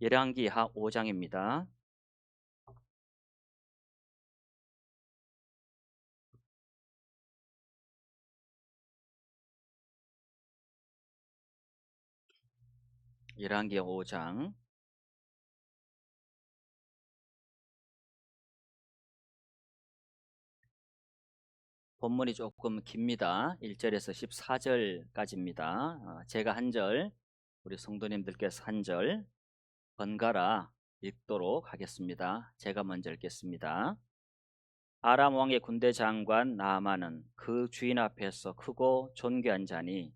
열왕기하 5장입니다. 열왕기 5장. 본문이 조금 깁니다. 1절에서 14절까지입니다. 제가 한 절, 우리 성도님들께서 한 절 번갈아 읽도록 하겠습니다. 제가 먼저 읽겠습니다. 아람 왕의 군대 장관 나아만은 그 주인 앞에서 크고 존귀한 자니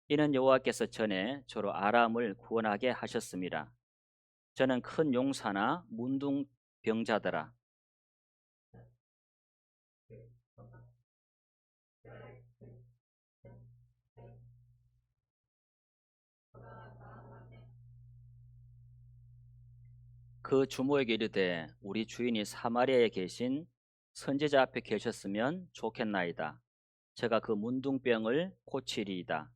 이는 여호와께서 전에 저로 아람을 구원하게 하셨습니다. 저는 큰 용사나 문둥병자더라. 그 주모에게 이르되 우리 주인이 사마리아에 계신 선지자 앞에 계셨으면 좋겠나이다. 제가 그 문둥병을 고치리이다.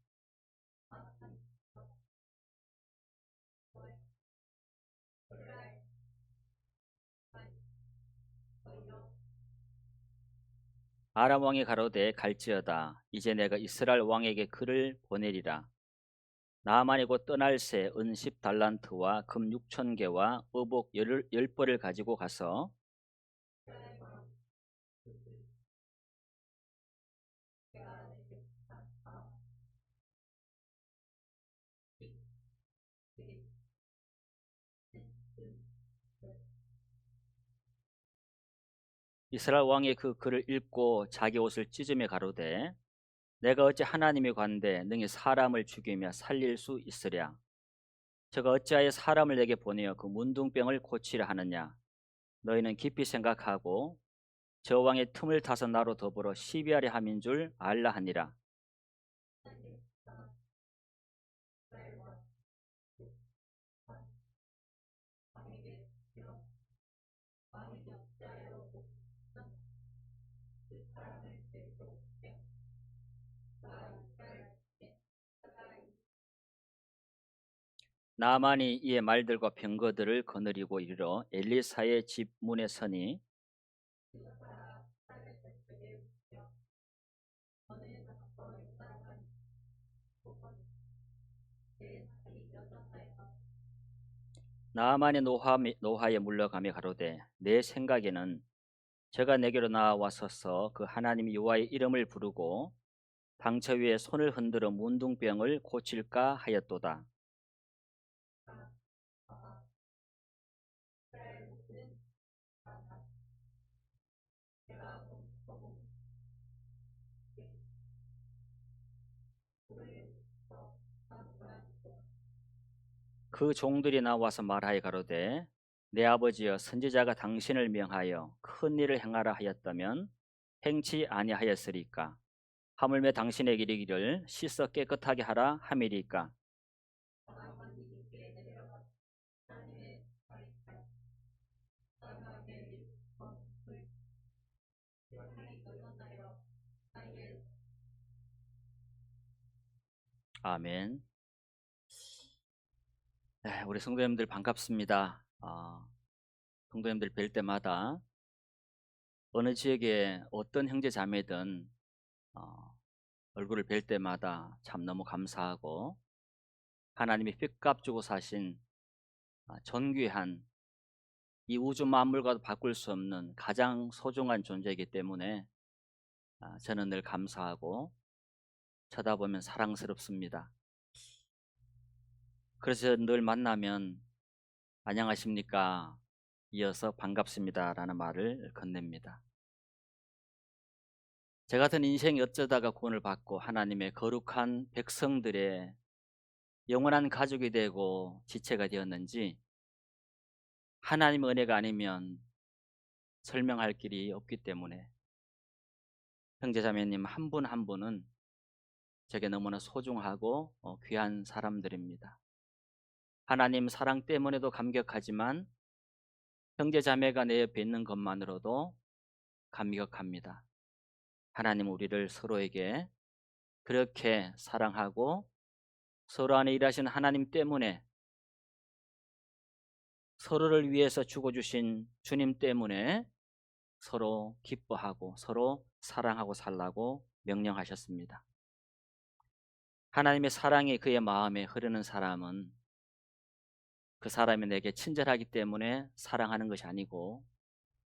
아람 왕이 가로되 갈지어다. 이제 내가 이스라엘 왕에게 글을 보내리라. 나아만이 곧 떠날 새 은 10달란트와 금 6,000개와 의복 10벌을 가지고 가서 이스라엘 왕이 그 글을 읽고 자기 옷을 찢으며 가로되 내가 어찌 하나님이 관대 능히 사람을 죽이며 살릴 수 있으랴. 저가 어찌하여 사람을 내게 보내어 그 문둥병을 고치려 하느냐. 너희는 깊이 생각하고 저 왕의 틈을 타서 나로 더불어 시비하려 함인 줄 알라 하니라. 나만이 이에 말들과 병거들을 거느리고 이르러 엘리사의 집 문에 서니 나만이 노하에 물러가며 가로되 내 생각에는 저가 내게로 나와서서 그 하나님 여호와의 이름을 부르고 방처 위에 손을 흔들어 문둥병을 고칠까 하였도다. 그 종들이 나와서 말하여 가로되 내 아버지여 선지자가 당신을 명하여 큰 일을 행하라 하였다면 행치 아니하였으리까. 하물며 당신에게 이르기를 씻어 깨끗하게 하라 함이리까. 아멘. 네, 우리 성도님들 반갑습니다. 성도님들 뵐 때마다 어느 지역에 어떤 형제 자매든 어, 얼굴을 뵐 때마다 참 너무 감사하고 하나님이 핏값 주고 사신 존귀한 이 우주 만물과도 바꿀 수 없는 가장 소중한 존재이기 때문에 저는 늘 감사하고 쳐다보면 사랑스럽습니다. 그래서 늘 만나면 안녕하십니까? 이어서 반갑습니다 라는 말을 건넵니다. 제 같은 인생이 어쩌다가 구원을 받고 하나님의 거룩한 백성들의 영원한 가족이 되고 지체가 되었는지 하나님 은혜가 아니면 설명할 길이 없기 때문에 형제자매님 한 분 한 분은 제게 너무나 소중하고 귀한 사람들입니다. 하나님 사랑 때문에도 감격하지만 형제자매가 내 옆에 있는 것만으로도 감격합니다. 하나님 우리를 서로에게 그렇게 사랑하고 서로 안에 일하신 하나님 때문에 서로를 위해서 죽어주신 주님 때문에 서로 기뻐하고 서로 사랑하고 살라고 명령하셨습니다. 하나님의 사랑이 그의 마음에 흐르는 사람은 그 사람이 내게 친절하기 때문에 사랑하는 것이 아니고,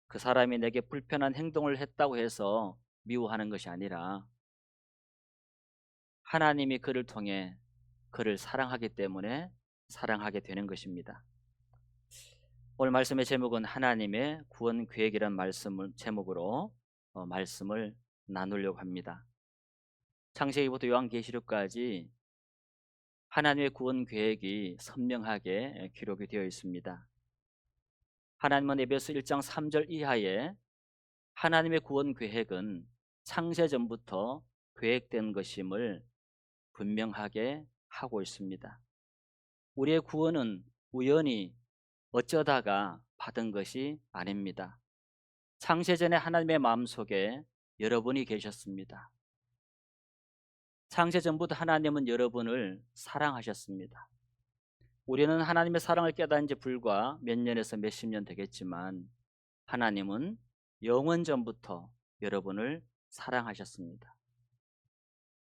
그 사람이 내게 불편한 행동을 했다고 해서 미워하는 것이 아니라 하나님이 그를 통해 그를 사랑하기 때문에 사랑하게 되는 것입니다. 오늘 말씀의 제목은 하나님의 구원 계획이라는 말씀을 제목으로 말씀을 나누려고 합니다. 창세기부터 요한계시록까지 하나님의 구원 계획이 선명하게 기록이 되어 있습니다. 하나님은 에베소 1장 3절 이하에 하나님의 구원 계획은 창세 전부터 계획된 것임을 분명하게 하고 있습니다. 우리의 구원은 우연히 어쩌다가 받은 것이 아닙니다. 창세전에 하나님의 마음속에 여러분이 계셨습니다. 창세전부터 하나님은 여러분을 사랑하셨습니다. 우리는 하나님의 사랑을 깨달은 지 불과 몇 년에서 몇십 년 되겠지만 하나님은 영원 전부터 여러분을 사랑하셨습니다.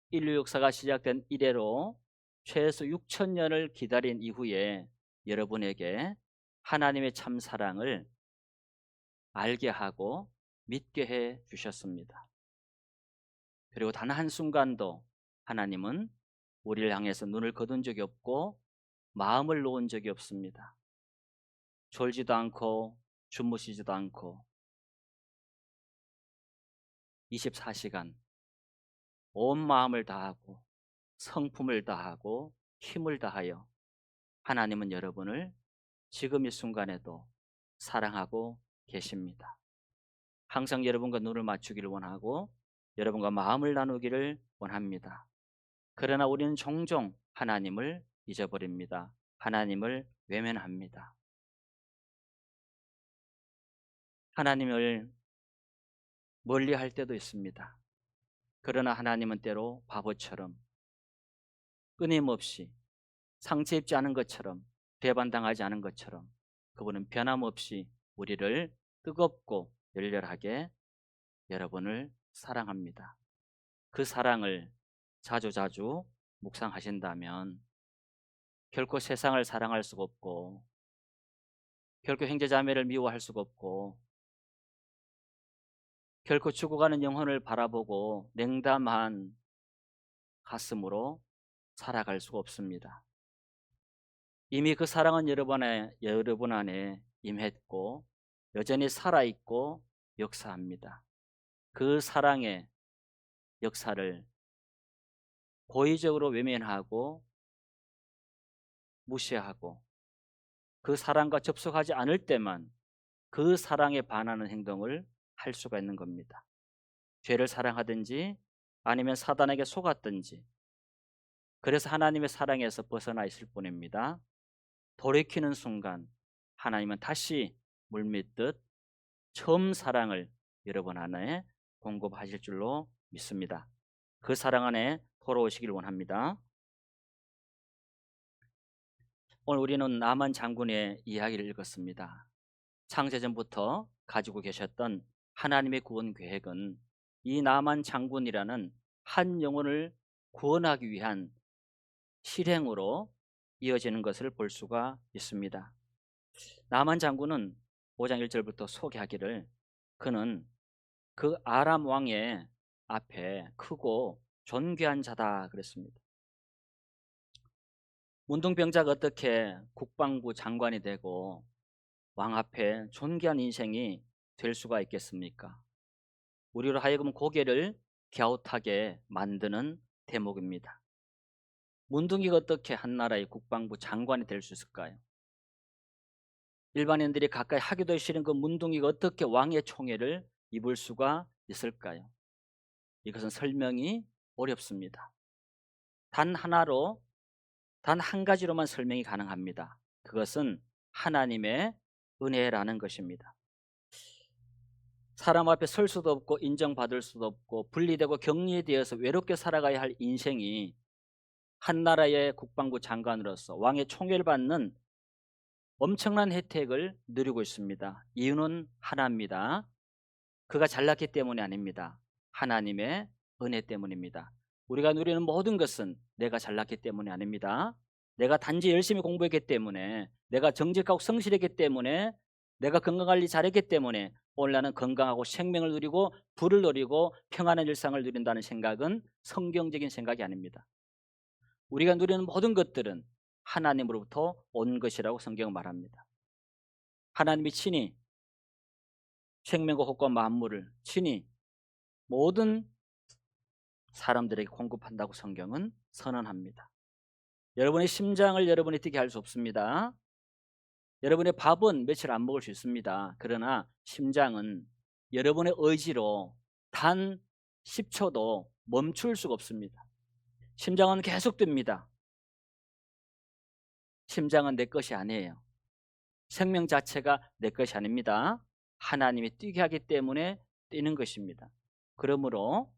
인류 역사가 시작된 이래로 최소 6,000년을 기다린 이후에 여러분에게 하나님의 참 사랑을 알게 하고 믿게 해 주셨습니다. 그리고 단 한순간도 하나님은 우리를 향해서 눈을 거둔 적이 없고 마음을 놓은 적이 없습니다. 졸지도 않고 주무시지도 않고 24시간 온 마음을 다하고 성품을 다하고 힘을 다하여 하나님은 여러분을 지금 이 순간에도 사랑하고 계십니다. 항상 여러분과 눈을 맞추기를 원하고 여러분과 마음을 나누기를 원합니다. 그러나 우리는 종종 하나님을 잊어버립니다. 하나님을 외면합니다. 하나님을 멀리할 때도 있습니다. 그러나 하나님은 때로 바보처럼 끊임없이 상처 입지 않은 것처럼 배반당하지 않은 것처럼 그분은 변함없이 우리를 뜨겁고 열렬하게 여러분을 사랑합니다. 그 사랑을 자주자주 묵상하신다면 결코 세상을 사랑할 수가 없고 결코 형제자매를 미워할 수가 없고 결코 죽어가는 영혼을 바라보고 냉담한 가슴으로 살아갈 수가 없습니다. 이미 그 사랑은 여러분 안에 임했고 여전히 살아있고 역사합니다. 그 사랑의 역사를 고의적으로 외면하고 무시하고 그 사랑과 접속하지 않을 때만 그 사랑에 반하는 행동을 할 수가 있는 겁니다. 죄를 사랑하든지 아니면 사단에게 속았든지, 그래서 하나님의 사랑에서 벗어나 있을 뿐입니다. 돌이키는 순간 하나님은 다시 물밀듯 처음 사랑을 여러분 안에 공급하실 줄로 믿습니다. 그 사랑 안에 돌아오시길 원합니다. 오늘 우리는 나만 장군의 이야기를 읽었습니다. 창세전부터 가지고 계셨던 하나님의 구원 계획은 이 나만 장군이라는 한 영혼을 구원하기 위한 실행으로 이어지는 것을 볼 수가 있습니다. 나만 장군은 5장 1절부터 소개하기를 그는 그 아람 왕의 앞에 크고 존귀한 자다 그랬습니다. 문둥병자가 어떻게 국방부 장관이 되고 왕 앞에 존귀한 인생이 될 수가 있겠습니까? 우리로 하여금 고개를 갸웃하게 만드는 대목입니다. 문둥이가 어떻게 한 나라의 국방부 장관이 될 수 있을까요? 일반인들이 가까이 하기도 싫은 그 문둥이가 어떻게 왕의 총애를 입을 수가 있을까요? 이것은 설명이 어렵습니다. 단 한 가지로만 설명이 가능합니다. 그것은 하나님의 은혜라는 것입니다. 사람 앞에 설 수도 없고 인정받을 수도 없고 분리되고 격리되어서 외롭게 살아가야 할 인생이 한 나라의 국방부 장관으로서 왕의 총애를 받는 엄청난 혜택을 누리고 있습니다. 이유는 하나입니다. 그가 잘났기 때문이 아닙니다. 하나님의 은혜 때문입니다. 우리가 누리는 모든 것은 내가 잘났기 때문이 아닙니다. 내가 단지 열심히 공부했기 때문에, 내가 정직하고 성실했기 때문에, 내가 건강관리 잘했기 때문에 오늘 나는 건강하고 생명을 누리고 부를 누리고 평안한 일상을 누린다는 생각은 성경적인 생각이 아닙니다. 우리가 누리는 모든 것들은 하나님으로부터 온 것이라고 성경은 말합니다. 하나님이 친히 생명과 호흡과 만물을 친히 모든 사람들에게 공급한다고 성경은 선언합니다. 여러분의 심장을 여러분이 뛰게 할 수 없습니다. 여러분의 밥은 며칠 안 먹을 수 있습니다. 그러나 심장은 여러분의 의지로 단 10초도 멈출 수가 없습니다. 심장은 계속 뜁니다. 심장은 내 것이 아니에요. 생명 자체가 내 것이 아닙니다. 하나님이 뛰게 하기 때문에 뛰는 것입니다. 그러므로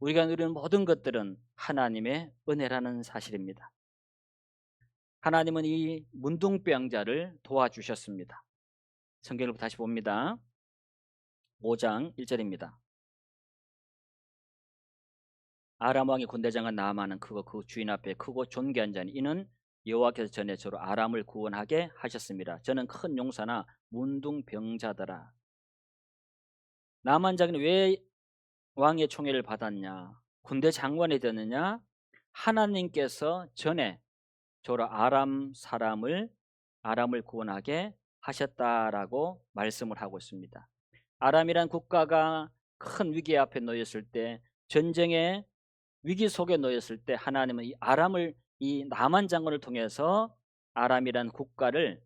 우리가 누리는 모든 것들은 하나님의 은혜라는 사실입니다. 하나님은 이 문둥병자를 도와주셨습니다. 성경을 다시 봅니다. 5장 1절입니다. 아람 왕의 군대장관 나아만은 크고 그 주인 앞에 크고 존귀한 자니 이는 여호와께서 전에 저로 아람을 구원하게 하셨습니다. 저는 큰 용사나 문둥병자더라. 나아만 장군이 왜 왕의 총애를 받았냐? 군대 장관이 되느냐? 하나님께서 전에 저로 아람을 구원하게 하셨다라고 말씀을 하고 있습니다. 아람이란 국가가 큰 위기 앞에 놓였을 때, 전쟁의 위기 속에 놓였을 때 하나님은 이 나만 장군을 통해서 아람이란 국가를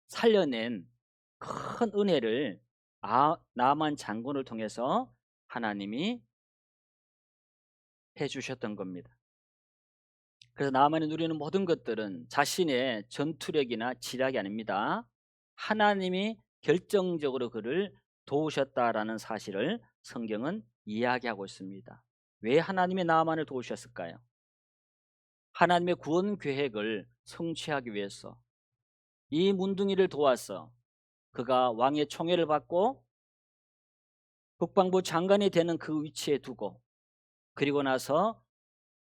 살려낸 큰 은혜를 나만 장군을 통해서 하나님이 해주셨던 겁니다. 그래서 나만이 누리는 모든 것들은 자신의 전투력이나 지략이 아닙니다. 하나님이 결정적으로 그를 도우셨다라는 사실을 성경은 이야기하고 있습니다. 왜 하나님이 나만을 도우셨을까요? 하나님의 구원 계획을 성취하기 위해서 이 문둥이를 도와서 그가 왕의 총애를 받고 국방부 장관이 되는 그 위치에 두고, 그리고 나서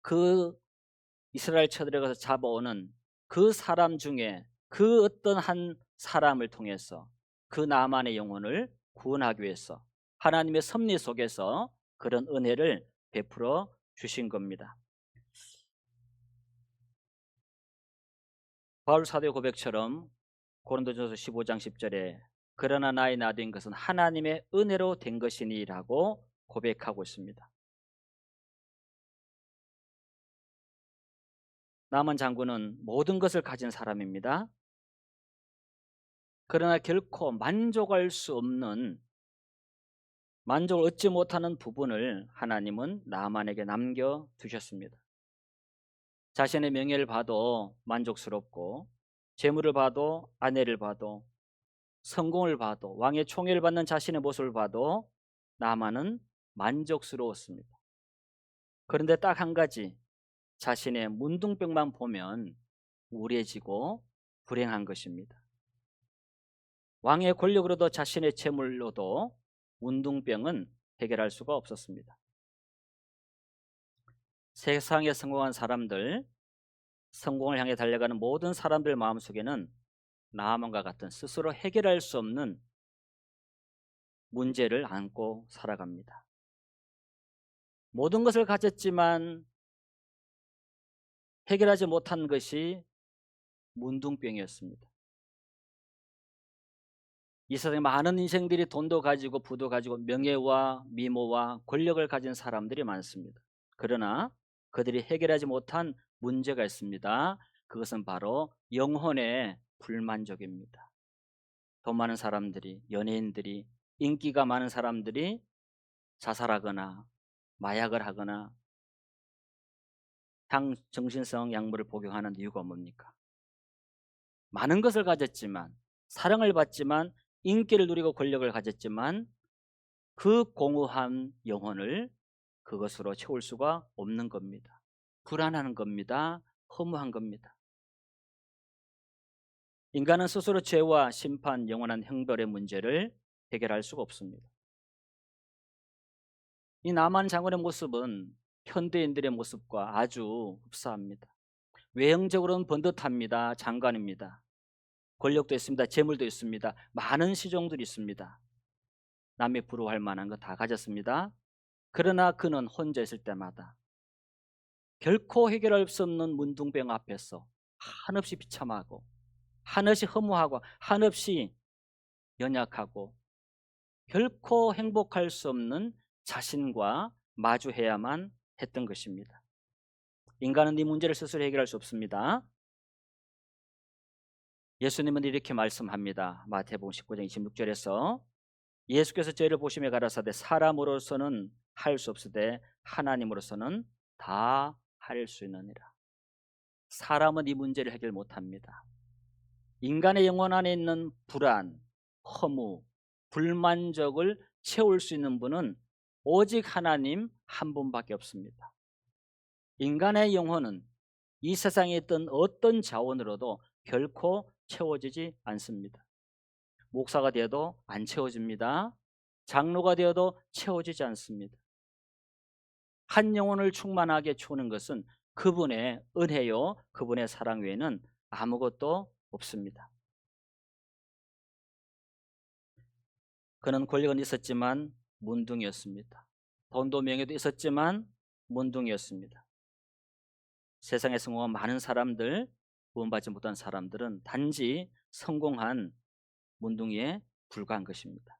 그 이스라엘 쳐들어가서 잡아오는 그 사람 중에 그 어떤 한 사람을 통해서 그 나만의 영혼을 구원하기 위해서 하나님의 섭리 속에서 그런 은혜를 베풀어 주신 겁니다. 바울 사도의 고백처럼 고린도전서 15장 10절에 그러나 나의 나된 것은 하나님의 은혜로 된 것이니라고 고백하고 있습니다. 나만 장군은 모든 것을 가진 사람입니다. 그러나 결코 만족을 얻지 못하는 부분을 하나님은 나만에게 남겨두셨습니다. 자신의 명예를 봐도 만족스럽고, 재물을 봐도, 아내를 봐도, 성공을 봐도, 왕의 총애를 받는 자신의 모습을 봐도 나만은 만족스러웠습니다. 그런데 딱 한 가지, 자신의 문둥병만 보면 우울해지고 불행한 것입니다. 왕의 권력으로도 자신의 재물로도 문둥병은 해결할 수가 없었습니다. 세상에 성공한 사람들, 성공을 향해 달려가는 모든 사람들 마음속에는 나아만과 같은 스스로 해결할 수 없는 문제를 안고 살아갑니다. 모든 것을 가졌지만 해결하지 못한 것이 문둥병이었습니다. 이 세상에 많은 인생들이 돈도 가지고 부도 가지고 명예와 미모와 권력을 가진 사람들이 많습니다. 그러나 그들이 해결하지 못한 문제가 있습니다. 그것은 바로 영혼의 불만족입니다. 돈 많은 사람들이, 연예인들이, 인기가 많은 사람들이 자살하거나 마약을 하거나 정신성 약물을 복용하는 이유가 뭡니까? 많은 것을 가졌지만, 사랑을 받지만, 인기를 누리고 권력을 가졌지만 그 공허한 영혼을 그것으로 채울 수가 없는 겁니다. 불안한 겁니다. 허무한 겁니다. 인간은 스스로 죄와 심판, 영원한 형벌의 문제를 해결할 수가 없습니다. 이 나만 장군의 모습은 현대인들의 모습과 아주 흡사합니다. 외형적으로는 번듯합니다. 장관입니다. 권력도 있습니다. 재물도 있습니다. 많은 시종들이 있습니다. 남이 부러워할 만한 거 다 가졌습니다. 그러나 그는 혼자 있을 때마다 결코 해결할 수 없는 문둥병 앞에서 한없이 비참하고 한없이 허무하고 한없이 연약하고 결코 행복할 수 없는 자신과 마주해야만 했던 것입니다. 인간은 이 문제를 스스로 해결할 수 없습니다. 예수님은 이렇게 말씀합니다. 마태복음 19장 26절에서 예수께서 저희를 보시며 가라사대 사람으로서는 할 수 없으되 하나님으로서는 다 할 수 있느니라. 사람은 이 문제를 해결 못합니다. 인간의 영혼 안에 있는 불안, 허무, 불만족을 채울 수 있는 분은 오직 하나님 한 분밖에 없습니다. 인간의 영혼은 이 세상에 있던 어떤 자원으로도 결코 채워지지 않습니다. 목사가 되어도 안 채워집니다. 장로가 되어도 채워지지 않습니다. 한 영혼을 충만하게 채우는 것은 그분의 은혜요, 그분의 사랑 외에는 아무것도 없습니다. 그는 권력은 있었지만 문둥이었습니다. 돈도 명예도 있었지만 문둥이였습니다. 세상에 성공한 많은 사람들, 구원받지 못한 사람들은 단지 성공한 문둥이에 불과한 것입니다.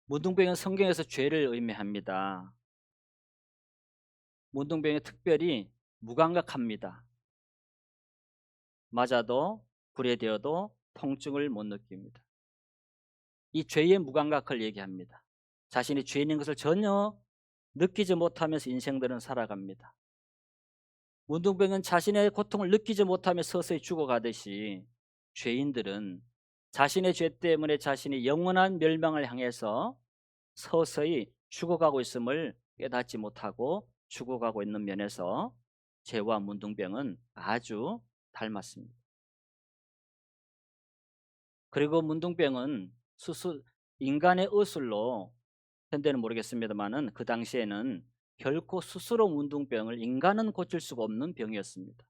문둥병은 성경에서 죄를 의미합니다. 문둥병이 특별히 무감각합니다. 맞아도 불에 대어도 통증을 못 느낍니다. 이 죄의 무감각을 얘기합니다. 자신이 죄인인 것을 전혀 느끼지 못하면서 인생들은 살아갑니다. 문둥병은 자신의 고통을 느끼지 못하며 서서히 죽어가듯이 죄인들은 자신의 죄 때문에 자신이 영원한 멸망을 향해서 서서히 죽어가고 있음을 깨닫지 못하고 죽어가고 있는 면에서 죄와 문둥병은 아주 닮았습니다. 그리고 문둥병은 인간의 의술로, 현대는 모르겠습니다만은 그 당시에는 결코 스스로 문둥병을 인간은 고칠 수가 없는 병이었습니다.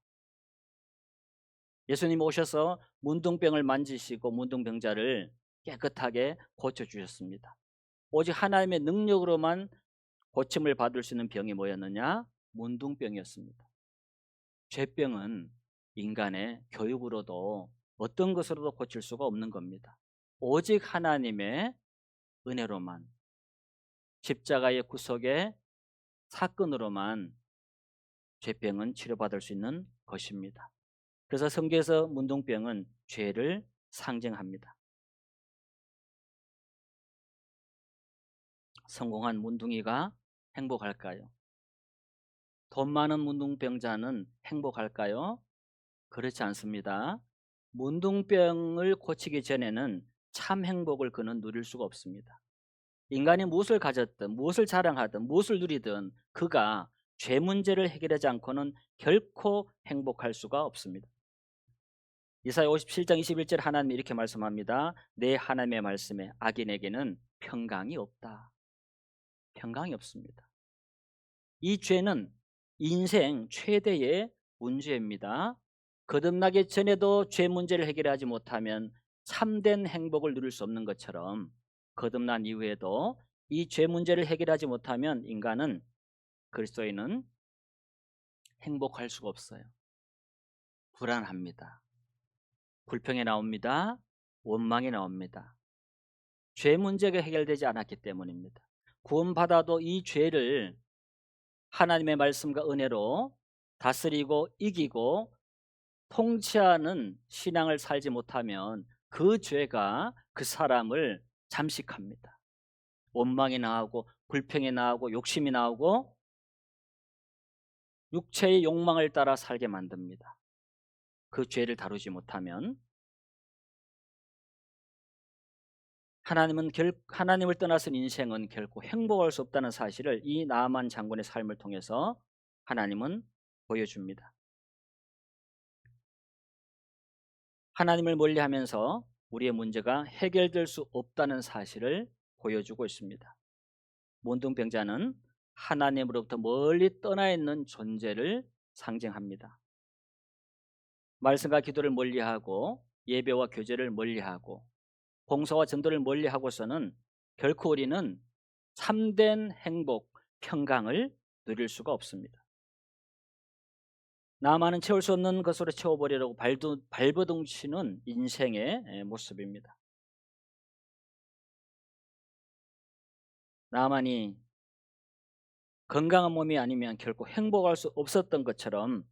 예수님 오셔서 문둥병을 만지시고 문둥병자를 깨끗하게 고쳐주셨습니다. 오직 하나님의 능력으로만 고침을 받을 수 있는 병이 뭐였느냐? 문둥병이었습니다. 죄병은 인간의 교육으로도 어떤 것으로도 고칠 수가 없는 겁니다. 오직 하나님의 은혜로만, 십자가의 구속의 사건으로만 죄병은 치료받을 수 있는 것입니다. 그래서 성경에서 문둥병은 죄를 상징합니다. 성공한 문둥이가 행복할까요? 돈 많은 문둥병자는 행복할까요? 그렇지 않습니다. 문둥병을 고치기 전에는 참 행복을 그는 누릴 수가 없습니다. 인간이 무엇을 가졌든 무엇을 자랑하든 무엇을 누리든 그가 죄 문제를 해결하지 않고는 결코 행복할 수가 없습니다. 이사야 57장 21절 하나님이 이렇게 말씀합니다. 내 하나님의 말씀에 악인에게는 평강이 없다. 평강이 없습니다. 이 죄는 인생 최대의 문제입니다. 거듭나기 전에도 죄 문제를 해결하지 못하면 참된 행복을 누릴 수 없는 것처럼 거듭난 이후에도 이 죄 문제를 해결하지 못하면 인간은, 그리스도인은 행복할 수가 없어요. 불안합니다. 불평이 나옵니다. 원망이 나옵니다. 죄 문제가 해결되지 않았기 때문입니다. 구원받아도 이 죄를 하나님의 말씀과 은혜로 다스리고 이기고 통치하는 신앙을 살지 못하면 그 죄가 그 사람을 잠식합니다. 원망이 나오고 불평이 나오고 욕심이 나오고 육체의 욕망을 따라 살게 만듭니다. 그 죄를 다루지 못하면 하나님을 떠나선 인생은 결코 행복할 수 없다는 사실을 이 나아만 장군의 삶을 통해서 하나님은 보여줍니다. 하나님을 멀리하면서 우리의 문제가 해결될 수 없다는 사실을 보여주고 있습니다. 문둥병자는 하나님으로부터 멀리 떠나 있는 존재를 상징합니다. 말씀과 기도를 멀리하고 예배와 교제를 멀리하고 봉사와 전도를 멀리하고서는 결코 우리는 참된 행복, 평강을 누릴 수가 없습니다. 나만은 채울 수 없는 것으로 채워버리려고 발버둥치는 인생의 모습입니다. 나만이 건강한 몸이 아니면 결코 행복할 수 없었던 것처럼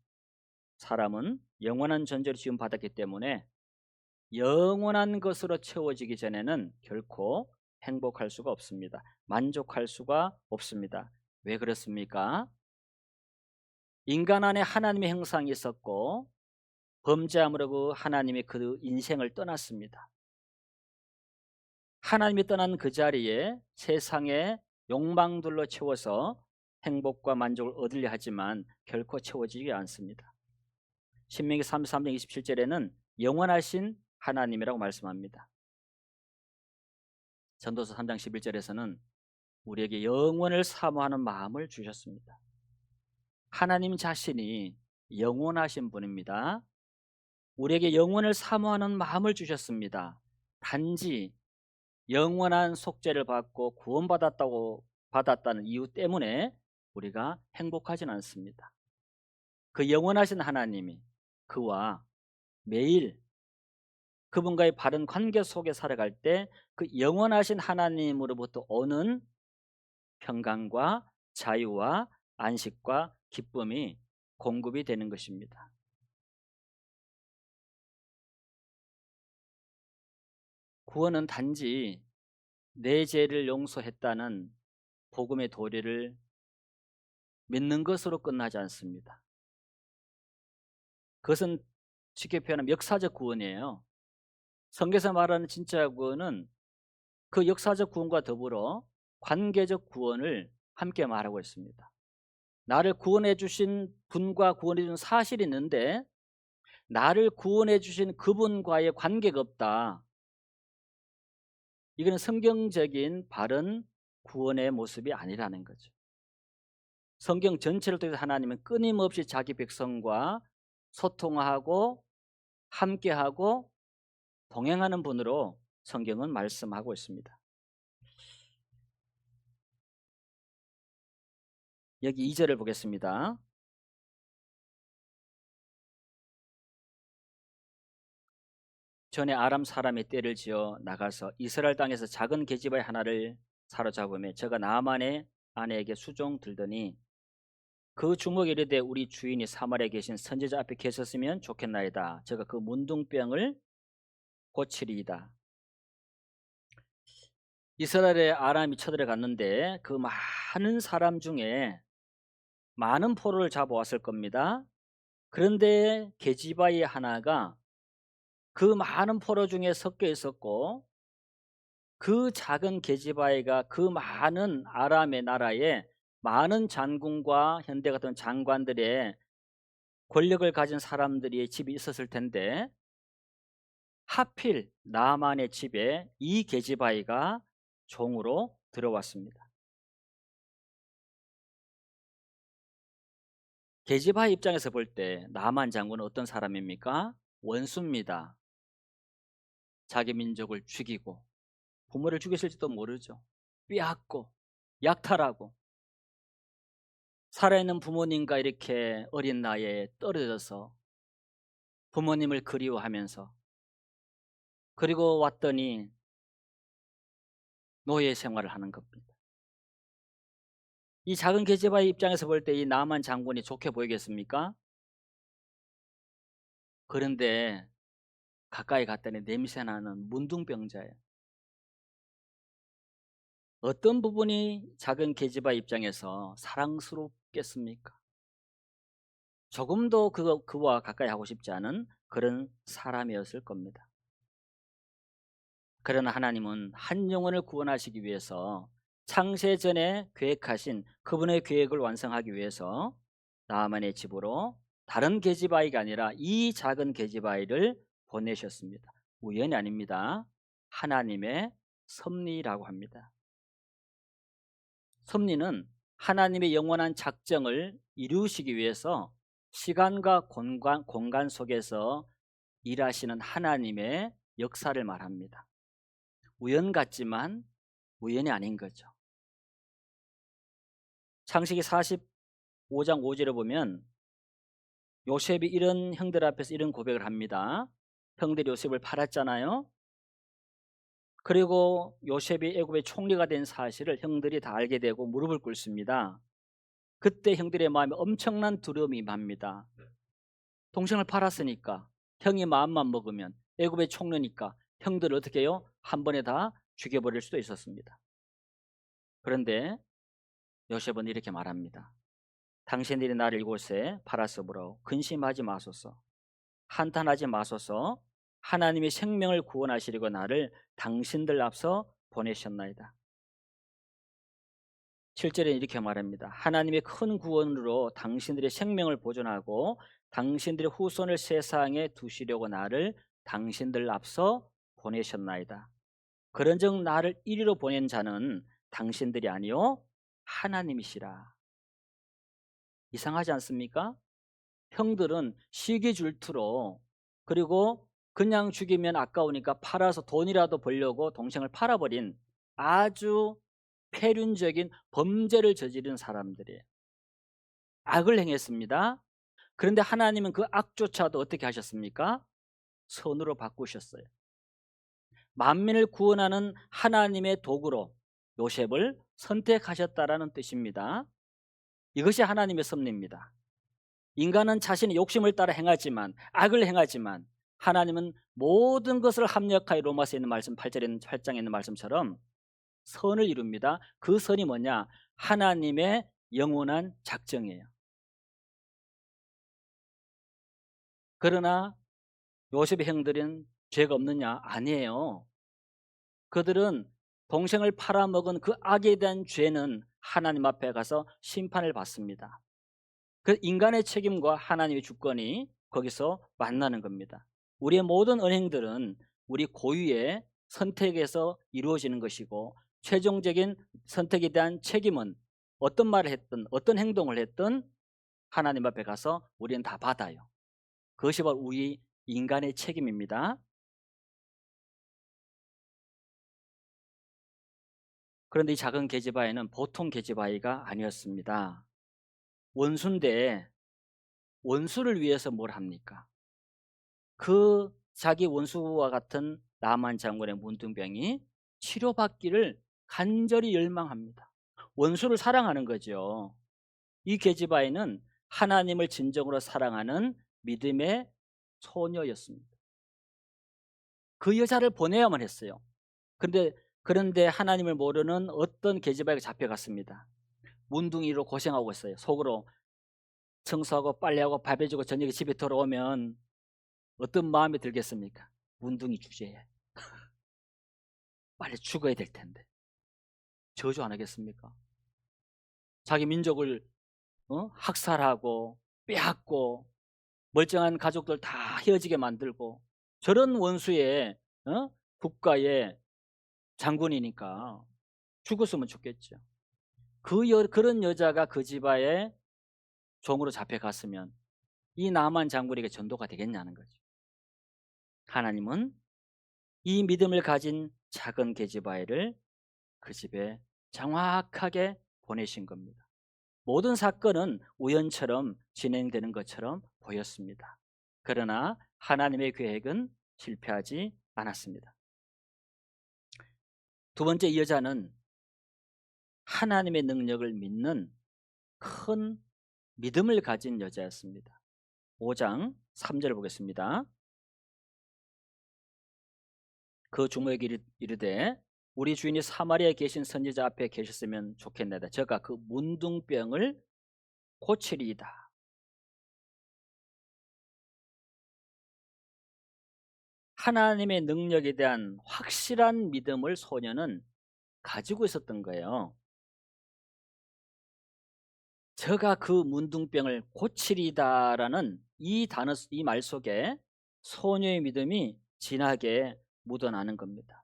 사람은 영원한 존재로 지음받았기 때문에 영원한 것으로 채워지기 전에는 결코 행복할 수가 없습니다. 만족할 수가 없습니다. 왜 그렇습니까? 인간 안에 하나님의 형상이 있었고 범죄함으로 그 하나님이 그 인생을 떠났습니다. 하나님이 떠난 그 자리에 세상의 욕망들로 채워서 행복과 만족을 얻으려 하지만 결코 채워지지 않습니다. 신명기 33장 27절에는 영원하신 하나님이라고 말씀합니다. 전도서 3장 11절에서는 우리에게 영원을 사모하는 마음을 주셨습니다. 하나님 자신이 영원하신 분입니다. 우리에게 영원을 사모하는 마음을 주셨습니다. 단지 영원한 속죄를 받고 받았다는 이유 때문에 우리가 행복하진 않습니다. 그 영원하신 하나님이 그와 매일 그분과의 바른 관계 속에 살아갈 때 그 영원하신 하나님으로부터 오는 평강과 자유와 안식과 기쁨이 공급이 되는 것입니다. 구원은 단지 내 죄를 용서했다는 복음의 도리를 믿는 것으로 끝나지 않습니다. 그것은 쉽게 표현하면 역사적 구원이에요. 성경에서 말하는 진짜 구원은 그 역사적 구원과 더불어 관계적 구원을 함께 말하고 있습니다. 나를 구원해 주신 분과 구원해 준 사실이 있는데 나를 구원해 주신 그분과의 관계가 없다. 이거는 성경적인 바른 구원의 모습이 아니라는 거죠. 성경 전체를 통해서 하나님은 끊임없이 자기 백성과 소통하고 함께하고 동행하는 분으로 성경은 말씀하고 있습니다. 여기 2절을 보겠습니다. 전에 아람 사람이 떼를 지어 나가서 이스라엘 땅에서 작은 계집아이 하나를 사로잡으며 저가 나만의 아내에게 수종 들더니 그 주먹이 이르되 우리 주인이 사마리아에 계신 선지자 앞에 계셨으면 좋겠나이다. 저가 그 문둥병을 고치리이다. 이스라엘에 아람이 쳐들어갔는데 그 많은 사람 중에 많은 포로를 잡아왔을 겁니다. 그런데 계집아이 하나가 그 많은 포로 중에 섞여 있었고 그 작은 계집아이가 그 많은 아람의 나라에 많은 장군과 현대 같은 장관들의 권력을 가진 사람들이 집이 있었을 텐데 하필 나만의 집에 이 계집아이가 종으로 들어왔습니다. 계집아이 입장에서 볼 때 나만 장군은 어떤 사람입니까? 원수입니다. 자기 민족을 죽이고 부모를 죽였을지도 모르죠. 빼앗고 약탈하고 살아있는 부모님과 이렇게 어린 나이에 떨어져서 부모님을 그리워하면서 그리고 왔더니 노예 생활을 하는 겁니다. 이 작은 계집아이 입장에서 볼 때 이 나만 장군이 좋게 보이겠습니까? 그런데 가까이 갔더니 냄새나는 문둥병자예요. 어떤 부분이 작은 계집아이 입장에서 사랑스럽겠습니까? 조금도 그와 가까이 하고 싶지 않은 그런 사람이었을 겁니다. 그러나 하나님은 한 영혼을 구원하시기 위해서 창세전에 계획하신 그분의 계획을 완성하기 위해서 나아만의 집으로 다른 계집아이가 아니라 이 작은 계집아이를 보내셨습니다. 우연이 아닙니다. 하나님의 섭리라고 합니다. 섭리는 하나님의 영원한 작정을 이루시기 위해서 시간과 공간 속에서 일하시는 하나님의 역사를 말합니다. 우연 같지만 우연이 아닌 거죠. 창세기 45장 5절에 보면 요셉이 이런 형들 앞에서 이런 고백을 합니다. 형들이 요셉을 팔았잖아요. 그리고 요셉이 애굽의 총리가 된 사실을 형들이 다 알게 되고 무릎을 꿇습니다. 그때 형들의 마음에 엄청난 두려움이 임합니다. 동생을 팔았으니까, 형이 마음만 먹으면, 애굽의 총리니까 형들을 어떻게 해요? 한 번에 다 죽여버릴 수도 있었습니다. 그런데 요셉은 이렇게 말합니다. 당신들이 나를 이곳에 팔았으므로 근심하지 마소서, 한탄하지 마소서. 하나님이 생명을 구원하시려고 나를 당신들 앞서 보내셨나이다. 7절에 이렇게 말합니다. 하나님의 큰 구원으로 당신들의 생명을 보존하고 당신들의 후손을 세상에 두시려고 나를 당신들 앞서 보내셨나이다. 그런즉 나를 이리로 보낸 자는 당신들이 아니요 하나님이시라. 이상하지 않습니까? 형들은 시기 질투로, 그리고 그냥 죽이면 아까우니까 팔아서 돈이라도 벌려고 동생을 팔아버린 아주 폐륜적인 범죄를 저지른 사람들이에요. 악을 행했습니다. 그런데 하나님은 그 악조차도 어떻게 하셨습니까? 선으로 바꾸셨어요. 만민을 구원하는 하나님의 도구로 요셉을 선택하셨다라는 뜻입니다. 이것이 하나님의 섭리입니다. 인간은 자신의 욕심을 따라 행하지만, 악을 행하지만 하나님은 모든 것을 합력하여 로마서에 있는 말씀 8장에 있는 말씀처럼 선을 이룹니다. 그 선이 뭐냐? 하나님의 영원한 작정이에요. 그러나 요셉의 형들은 죄가 없느냐? 아니에요. 그들은 동생을 팔아먹은 그 악에 대한 죄는 하나님 앞에 가서 심판을 받습니다. 그 인간의 책임과 하나님의 주권이 거기서 만나는 겁니다. 우리의 모든 언행들은 우리 고유의 선택에서 이루어지는 것이고, 최종적인 선택에 대한 책임은 어떤 말을 했든 어떤 행동을 했든 하나님 앞에 가서 우리는 다 받아요. 그것이 바로 우리 인간의 책임입니다. 그런데 이 작은 계집아이는 보통 계집아이가 아니었습니다. 원수인데 원수를 위해서 뭘 합니까? 그 자기 원수와 같은 나만 장군의 문둥병이 치료받기를 간절히 열망합니다. 원수를 사랑하는 거죠. 이 계집아이는 하나님을 진정으로 사랑하는 믿음의 소녀였습니다. 그 여자를 보내야만 했어요. 그런데 하나님을 모르는 어떤 계집아이가 잡혀갔습니다. 문둥이로 고생하고 있어요. 속으로 청소하고 빨래하고 밥 해주고 저녁에 집에 돌아오면 어떤 마음이 들겠습니까? 문둥이 주제에 빨리 죽어야 될 텐데 저주 안 하겠습니까? 자기 민족을 학살하고 빼앗고 멀쩡한 가족들 다 헤어지게 만들고, 저런 원수의 국가의 장군이니까 죽었으면 좋겠죠. 그런 여자가 그 집안의 종으로 잡혀갔으면 이 나만 장군에게 전도가 되겠냐는 거죠. 하나님은 이 믿음을 가진 작은 계집아이를 그 집에 정확하게 보내신 겁니다. 모든 사건은 우연처럼 진행되는 것처럼 보였습니다. 그러나 하나님의 계획은 실패하지 않았습니다. 두 번째, 이 여자는 하나님의 능력을 믿는 큰 믿음을 가진 여자였습니다. 5장 3절 보겠습니다. 그 주모에게 이르되 우리 주인이 사마리아에 계신 선지자 앞에 계셨으면 좋겠나이다. 저가 그 문둥병을 고치리이다. 하나님의 능력에 대한 확실한 믿음을 소녀는 가지고 있었던 거예요. 저가 그 문둥병을 고치리다라는 이 단어, 이 말 속에 소녀의 믿음이 진하게 묻어나는 겁니다.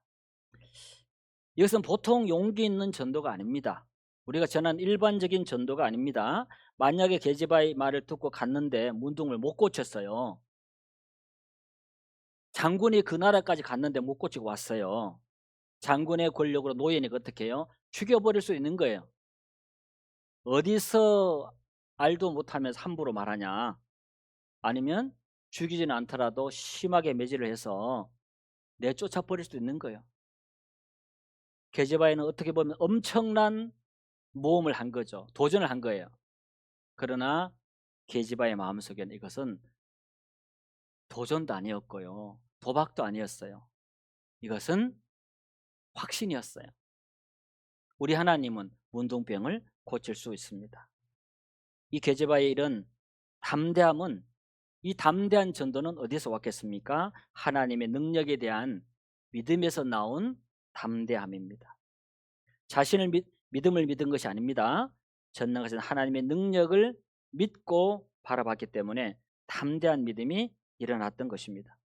이것은 보통 용기 있는 전도가 아닙니다. 우리가 전한 일반적인 전도가 아닙니다. 만약에 게지바의 말을 듣고 갔는데 문둥을 못 고쳤어요. 장군이 그 나라까지 갔는데 못 고치고 왔어요. 장군의 권력으로 노예니까 어떻게 해요? 죽여버릴 수 있는 거예요. 어디서 알도 못하면서 함부로 말하냐. 아니면 죽이지는 않더라도 심하게 매질을 해서 내쫓아 버릴 수도 있는 거예요. 게제바에는 어떻게 보면 엄청난 모험을 한 거죠. 도전을 한 거예요. 그러나 게지바의 마음속에는 이것은 도전도 아니었고요. 도박도 아니었어요. 이것은 확신이었어요. 우리 하나님은 문둥병을 고칠 수 있습니다. 이 게제바의 이런 담대함은, 이 담대한 전도는 어디서 왔겠습니까? 하나님의 능력에 대한 믿음에서 나온 담대함입니다. 자신을 믿음을 믿은 것이 아닙니다. 전능하신 하나님의 능력을 믿고 바라봤기 때문에 담대한 믿음이 일어났던 것입니다.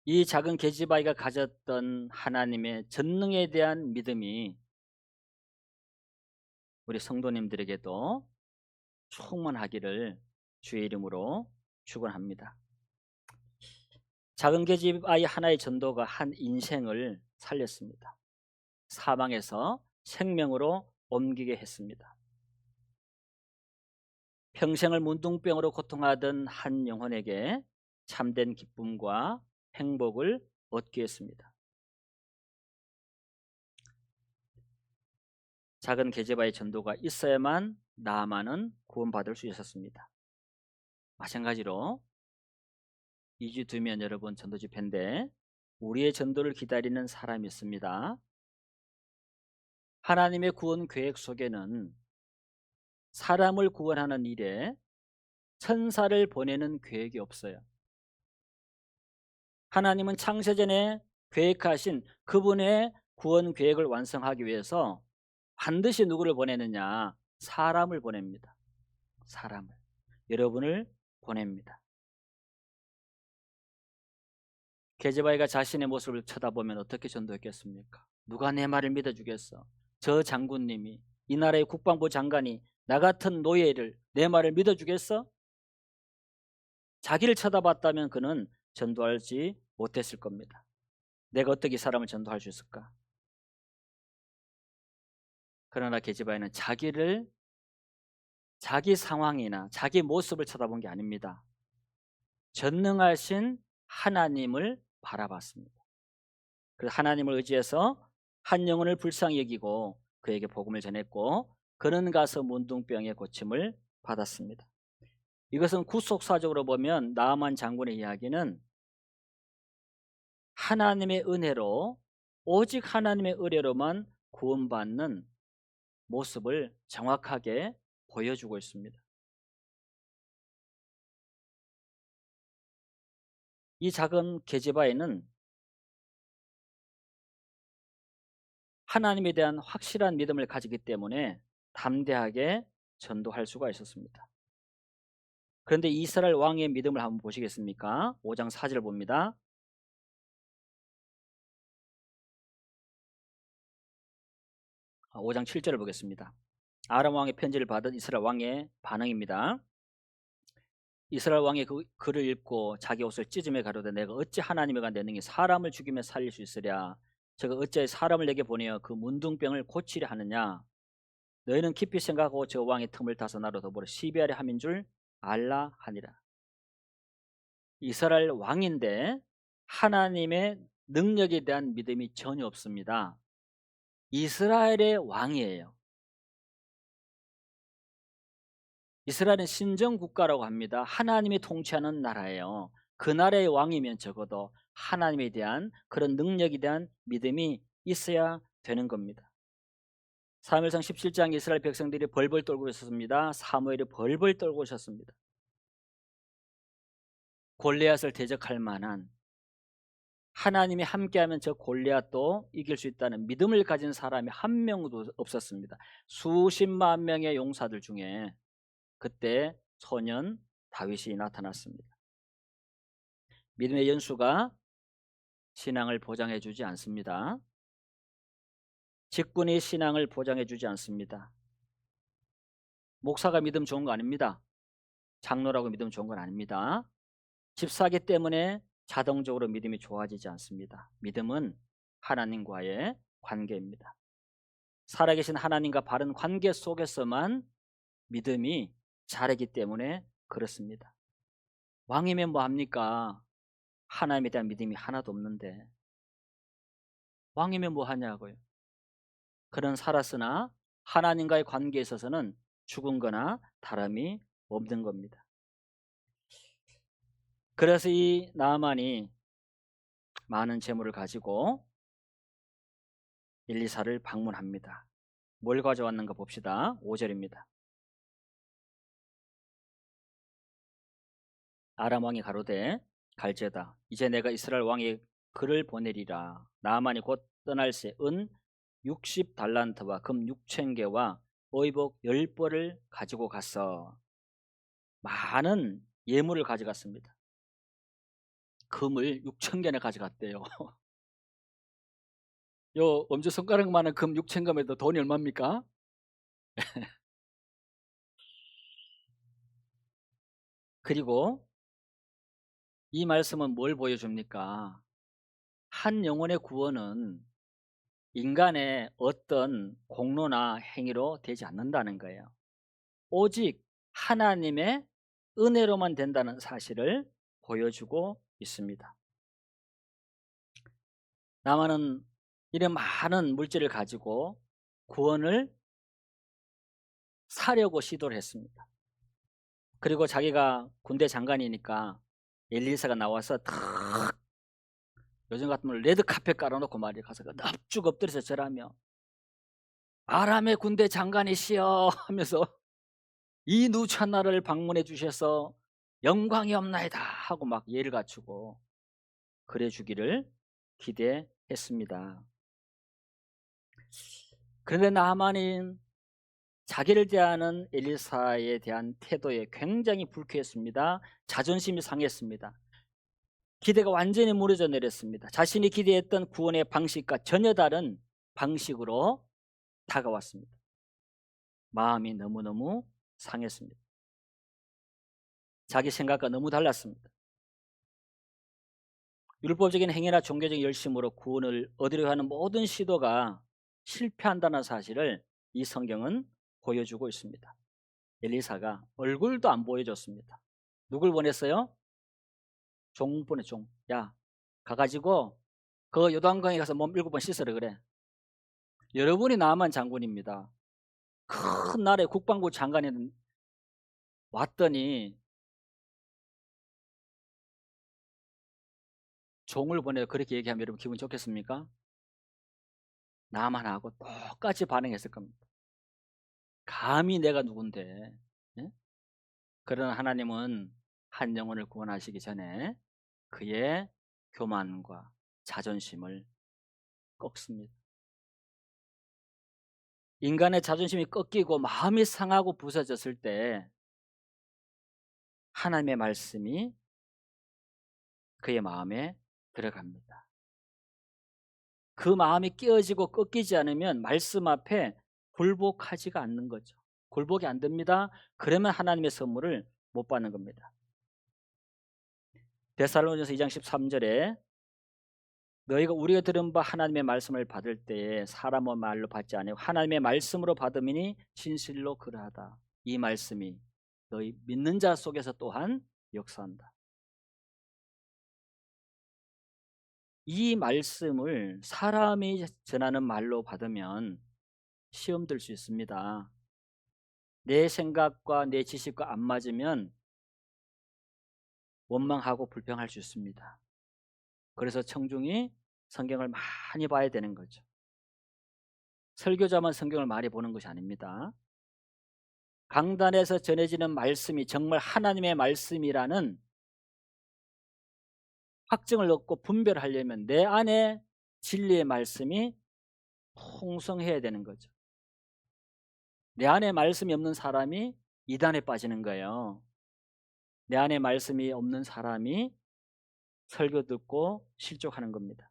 이 작은 게지바이가 가졌던 하나님의 전능에 대한 믿음이 우리 성도님들에게도 충만하기를 주의 이름으로 축원합니다. 작은 계집아이 하나의 전도가 한 인생을 살렸습니다. 사망에서 생명으로 옮기게 했습니다. 평생을 문둥병으로 고통하던 한 영혼에게 참된 기쁨과 행복을 얻게 했습니다. 작은 게제바의 전도가 있어야만 나아만은 구원받을 수 있었습니다. 마찬가지로 2주 뒤면 여러분 전도 집회인데 우리의 전도를 기다리는 사람이 있습니다. 하나님의 구원 계획 속에는 사람을 구원하는 일에 천사를 보내는 계획이 없어요. 하나님은 창세전에 계획하신 그분의 구원 계획을 완성하기 위해서 반드시 누구를 보내느냐? 사람을 보냅니다. 사람을. 여러분을 보냅니다. 게제바이가 자신의 모습을 쳐다보면 어떻게 전도했겠습니까? 누가 내 말을 믿어주겠어? 저 장군님이, 이 나라의 국방부 장관이 나 같은 노예를 내 말을 믿어주겠어? 자기를 쳐다봤다면 그는 전도하지 못했을 겁니다. 내가 어떻게 이 사람을 전도할 수 있을까? 그러나 게지바이는 자기 상황이나 자기 모습을 쳐다본 게 아닙니다. 전능하신 하나님을 바라봤습니다. 그래서 하나님을 의지해서 한 영혼을 불쌍히 여기고 그에게 복음을 전했고 그는 가서 문둥병의 고침을 받았습니다. 이것은 구속사적으로 보면 나아만 장군의 이야기는 하나님의 은혜로, 오직 하나님의 은혜로만 구원받는 모습을 정확하게 보여주고 있습니다. 이 작은 게지바에는 하나님에 대한 확실한 믿음을 가지기 때문에 담대하게 전도할 수가 있었습니다. 그런데 이스라엘 왕의 믿음을 한번 보시겠습니까? 5장 4절 봅니다. 5장 7절을 보겠습니다. 아람 왕의 편지를 받은 이스라엘 왕의 반응입니다. 이스라엘 왕이 그 글을 읽고 자기 옷을 찢으며 가로되 내가 어찌 하나님의 가 내 능히 사람을 죽이며 살릴 수 있으랴. 저가 어찌 사람을 내게 보내어 그 문둥병을 고치려 하느냐. 너희는 깊이 생각하고 저 왕의 틈을 타서 나로 더불어 시비하려 함인 줄 알라 하니라. 이스라엘 왕인데 하나님의 능력에 대한 믿음이 전혀 없습니다. 이스라엘의 왕이에요. 이스라엘은 신정국가라고 합니다. 하나님이 통치하는 나라예요. 그 나라의 왕이면 적어도 하나님에 대한 그런 능력에 대한 믿음이 있어야 되는 겁니다. 사무엘상 17장 이스라엘 백성들이 벌벌 떨고 있었습니다. 사무엘이 벌벌 떨고 있었습니다. 골리앗을 대적할 만한, 하나님이 함께하면 저 골리앗도 이길 수 있다는 믿음을 가진 사람이 한 명도 없었습니다. 수십만 명의 용사들 중에 그때 소년 다윗이 나타났습니다. 믿음의 연수가 신앙을 보장해 주지 않습니다. 직분이 신앙을 보장해 주지 않습니다. 목사가 믿음 좋은 거 아닙니다. 장로라고 믿음 좋은 건 아닙니다. 집사기 때문에 자동적으로 믿음이 좋아지지 않습니다. 믿음은 하나님과의 관계입니다. 살아계신 하나님과 바른 관계 속에서만 믿음이 자라기 때문에 그렇습니다. 왕이면 뭐합니까? 하나님에 대한 믿음이 하나도 없는데 왕이면 뭐하냐고요. 그는 살았으나 하나님과의 관계에 있어서는 죽은 거나 다름이 없는 겁니다. 그래서 이 나아만이 많은 재물을 가지고 엘리사를 방문합니다. 뭘 가져왔는가 봅시다. 5절입니다. 아람 왕이 가로되 갈제다. 이제 내가 이스라엘 왕의 글을 보내리라. 나아만이 곧 떠날 새 은 60달란트와 금 6,000개와 의복 10벌을 가지고 갔어. 많은 예물을 가져갔습니다. 금을 6,000개나 가져갔대요. 요 엄지손가락만한 금 6,000금에도 돈이 얼마입니까? 그리고 이 말씀은 뭘 보여줍니까? 한 영혼의 구원은 인간의 어떤 공로나 행위로 되지 않는다는 거예요. 오직 하나님의 은혜로만 된다는 사실을 보여주고 있습니다. 나만은 이런 많은 물질을 가지고 구원을 사려고 시도를 했습니다. 그리고 자기가 군대 장관이니까 엘리사가 나와서 탁 요즘 같으면 레드카펫 깔아놓고 말이야 가서 납죽 엎드려서 절하며 아람의 군대 장관이시여 하면서 이 누추한 나라를 방문해 주셔서 영광이 없나이다 하고 막 예를 갖추고 그래 주기를 기대했습니다. 그런데 나아만은 자기를 대하는 엘리사에 대한 태도에 굉장히 불쾌했습니다. 자존심이 상했습니다. 기대가 완전히 무너져 내렸습니다. 자신이 기대했던 구원의 방식과 전혀 다른 방식으로 다가왔습니다. 마음이 너무너무 상했습니다. 자기 생각과 너무 달랐습니다. 율법적인 행위나 종교적인 열심으로 구원을 얻으려 하는 모든 시도가 실패한다는 사실을 이 성경은 보여주고 있습니다. 엘리사가 얼굴도 안 보여줬습니다. 누굴 보냈어요? 종 보내 종. 야 가가지고 그 요단강에 가서 몸 7번 씻으라 그래. 여러분이 나만 장군입니다. 큰 나라의 국방부 장관이 왔더니 종을 보내 그렇게 얘기하면 여러분 기분 좋겠습니까? 나만하고 똑같이 반응했을 겁니다. 감히 내가 누군데. 예? 그러나 하나님은 한 영혼을 구원하시기 전에 그의 교만과 자존심을 꺾습니다. 인간의 자존심이 꺾이고 마음이 상하고 부서졌을 때 하나님의 말씀이 그의 마음에 들어갑니다. 그 마음이 깨어지고 꺾이지 않으면 말씀 앞에 굴복하지가 않는 거죠. 굴복이 안 됩니다. 그러면 하나님의 선물을 못 받는 겁니다. 데살로니가서 2장 13절에 너희가 우리가 들은 바 하나님의 말씀을 받을 때에 사람의 말로 받지 아니하고 하나님의 말씀으로 받음이니 진실로 그러하다. 이 말씀이 너희 믿는 자 속에서 또한 역사한다. 이 말씀을 사람이 전하는 말로 받으면 시험 들 수 있습니다. 내 생각과 내 지식과 안 맞으면 원망하고 불평할 수 있습니다. 그래서 청중이 성경을 많이 봐야 되는 거죠. 설교자만 성경을 많이 보는 것이 아닙니다. 강단에서 전해지는 말씀이 정말 하나님의 말씀이라는 확증을 얻고 분별하려면 내 안에 진리의 말씀이 풍성해야 되는 거죠. 내 안에 말씀이 없는 사람이 이단에 빠지는 거예요. 내 안에 말씀이 없는 사람이 설교 듣고 실족하는 겁니다.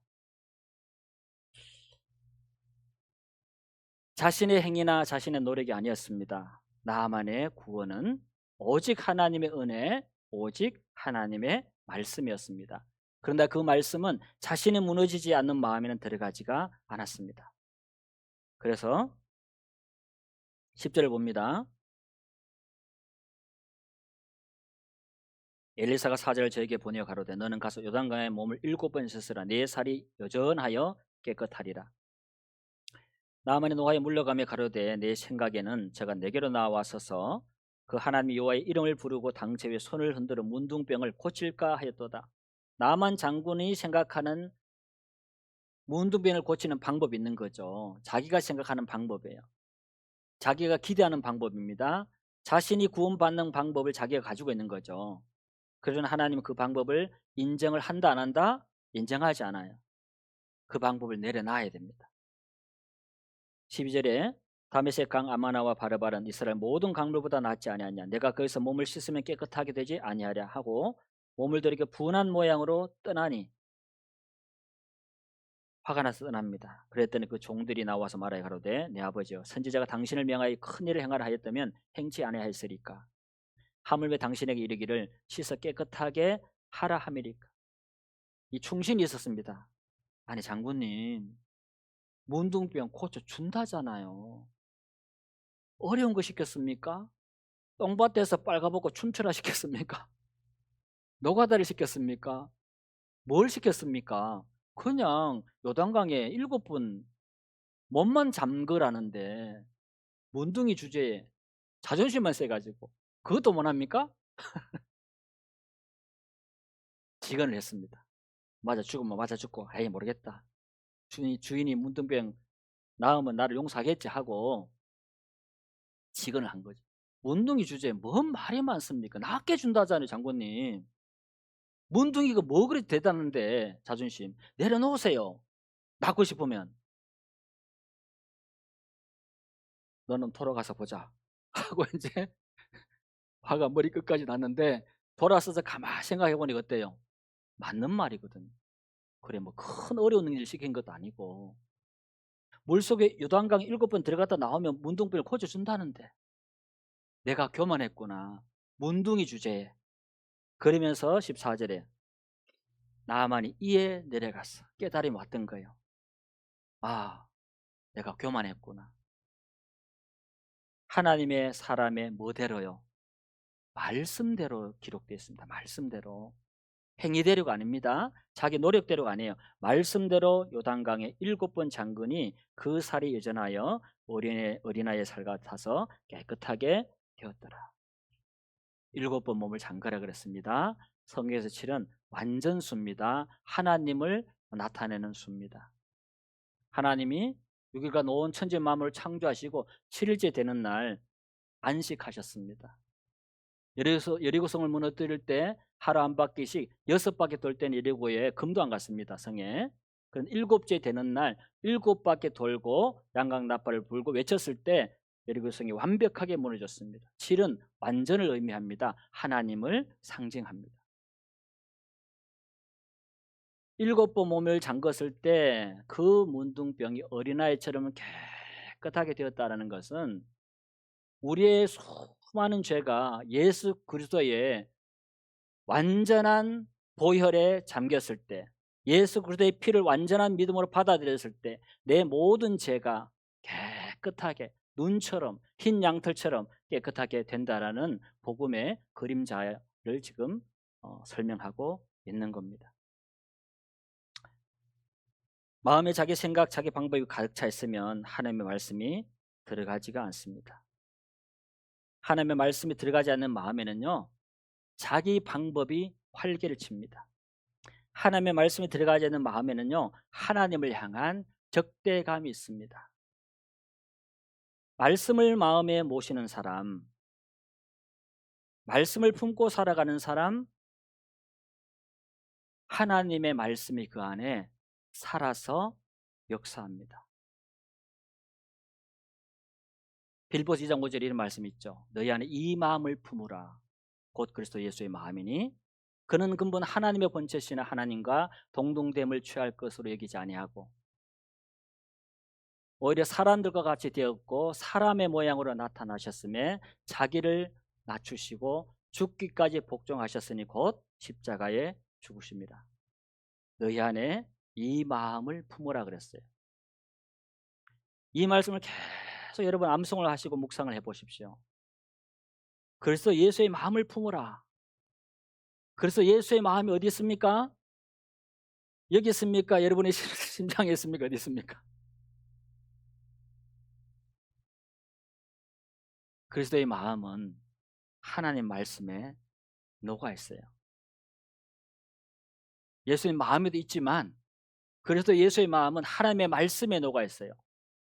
자신의 행위나 자신의 노력이 아니었습니다. 나만의 구원은 오직 하나님의 은혜, 오직 하나님의 말씀이었습니다. 그런데 그 말씀은 자신이 무너지지 않는 마음에는 들어가지가 않았습니다. 그래서 10절을 봅니다. 엘리사가 사자를 저에게 보내어 가로되 너는 가서 요단강에 몸을 7번 씻으라. 네 살이 여전하여 깨끗하리라. 나만의 노하에 물러가며 가로되 내 생각에는 제가 내게로 나와서서 그 하나님 여호와의 이름을 부르고 당체 위에 손을 흔들어 문둥병을 고칠까 하였도다. 나만 장군이 생각하는 문둥병을 고치는 방법이 있는 거죠. 자기가 생각하는 방법이에요. 자기가 기대하는 방법입니다. 자신이 구원받는 방법을 자기가 가지고 있는 거죠. 그러나 하나님은 그 방법을 인정을 한다 안 한다? 인정하지 않아요. 그 방법을 내려놔야 됩니다. 12절에 다메섹 강 아마나와 바르바는 이스라엘 모든 강물보다 낫지 아니하냐. 내가 거기서 몸을 씻으면 깨끗하게 되지 아니하랴 하고 몸을 들이켜 분한 모양으로 떠나니 화가 나서 떠납니다. 그랬더니 그 종들이 나와서 말하여 가로되 내 아버지여 선지자가 당신을 명하여 큰 일을 행하라 하였다면 행치 아니하였으리까. 하물며 당신에게 이르기를 씻어 깨끗하게 하라 함이리까. 이 충신이 있었습니다. 아니 장군님 문둥병 고쳐 준다잖아요. 어려운 거 시켰습니까? 똥밭에서 빨가벗고 춤추라 시켰습니까? 노가다를 시켰습니까? 뭘 시켰습니까? 그냥 요단강에 7분 몸만 잠그라는데 문둥이 주제에 자존심만 세가지고 그것도 못합니까? 지간을 했습니다. 맞아 죽으면 맞아 죽고 에이 모르겠다. 주인이 문둥병 나으면 나를 용서하겠지 하고 지간을 한 거죠. 문둥이 주제에 뭔 말이 많습니까? 낫게 준다잖아요 장군님. 문둥이가 뭐 그리 대단한데 자존심 내려놓으세요. 낫고 싶으면 너는 돌아가서 보자 하고 이제 화가 머리끝까지 났는데 돌아서서 가만히 생각해 보니 어때요? 맞는 말이거든요. 그래 뭐 큰 어려운 일을 시킨 것도 아니고 물속에 요단강 7번 들어갔다 나오면 문둥병을 고쳐준다는데 내가 교만했구나. 문둥이 주제에. 그러면서 14절에 나만이 이에 내려갔어. 깨달음이 왔던 거예요. 아 내가 교만했구나. 하나님의 사람의 뭐대로요? 말씀대로 기록되어 있습니다. 말씀대로. 행위대로가 아닙니다. 자기 노력대로가 아니에요. 말씀대로 요단강에 7번 잠그니 그 살이 여전하여 어린아이의 살 같아서 깨끗하게 되었더라. 7번 몸을 잠그라 그랬습니다. 성경에서 치른 완전수입니다. 하나님을 나타내는 수입니다. 하나님이 6일간 온 천지 만물을 창조하시고 7일째 되는 날 안식하셨습니다. 여리고성을 무너뜨릴 때 하루 한 바퀴씩 6바퀴 돌 때는 여리고에 금도 안 갔습니다. 성에. 그럼 7째 되는 날 7바퀴 돌고 양강나팔을 불고 외쳤을 때 여리고성이 완벽하게 무너졌습니다. 7은 완전을 의미합니다. 하나님을 상징합니다. 7번 몸을 잠갔을 때 그 문둥병이 어린아이처럼 깨끗하게 되었다는 것은 우리의 수많은 죄가 예수 그리스도의 완전한 보혈에 잠겼을 때 예수 그리스도의 피를 완전한 믿음으로 받아들였을 때 내 모든 죄가 깨끗하게 눈처럼 흰 양털처럼 깨끗하게 된다라는 복음의 그림자를 지금 설명하고 있는 겁니다. 마음에 자기 생각 자기 방법이 가득 차 있으면 하나님의 말씀이 들어가지가 않습니다. 하나님의 말씀이 들어가지 않는 마음에는요 자기 방법이 활개를 칩니다. 하나님의 말씀이 들어가지 않는 마음에는요 하나님을 향한 적대감이 있습니다. 말씀을 마음에 모시는 사람, 말씀을 품고 살아가는 사람, 하나님의 말씀이 그 안에 살아서 역사합니다. 빌보서 2장 5절에 이런 말씀이 있죠. 너희 안에 이 마음을 품으라. 곧 그리스도 예수의 마음이니 그는 근본 하나님의 본체시나 하나님과 동등됨을 취할 것으로 여기지 아니하고 오히려 사람들과 같이 되었고 사람의 모양으로 나타나셨음에 자기를 낮추시고 죽기까지 복종하셨으니 곧 십자가에 죽으십니다. 너희 안에 이 마음을 품으라 그랬어요. 이 말씀을 계속 여러분 암송을 하시고 묵상을 해보십시오. 그래서 예수의 마음을 품으라. 그래서 예수의 마음이 어디 있습니까? 여기 있습니까? 여러분의 심장에 있습니까? 어디 있습니까? 그리스도의 마음은 하나님 말씀에 녹아 있어요. 예수님 마음에도 있지만 그래서 예수의 마음은 하나님의 말씀에 녹아 있어요.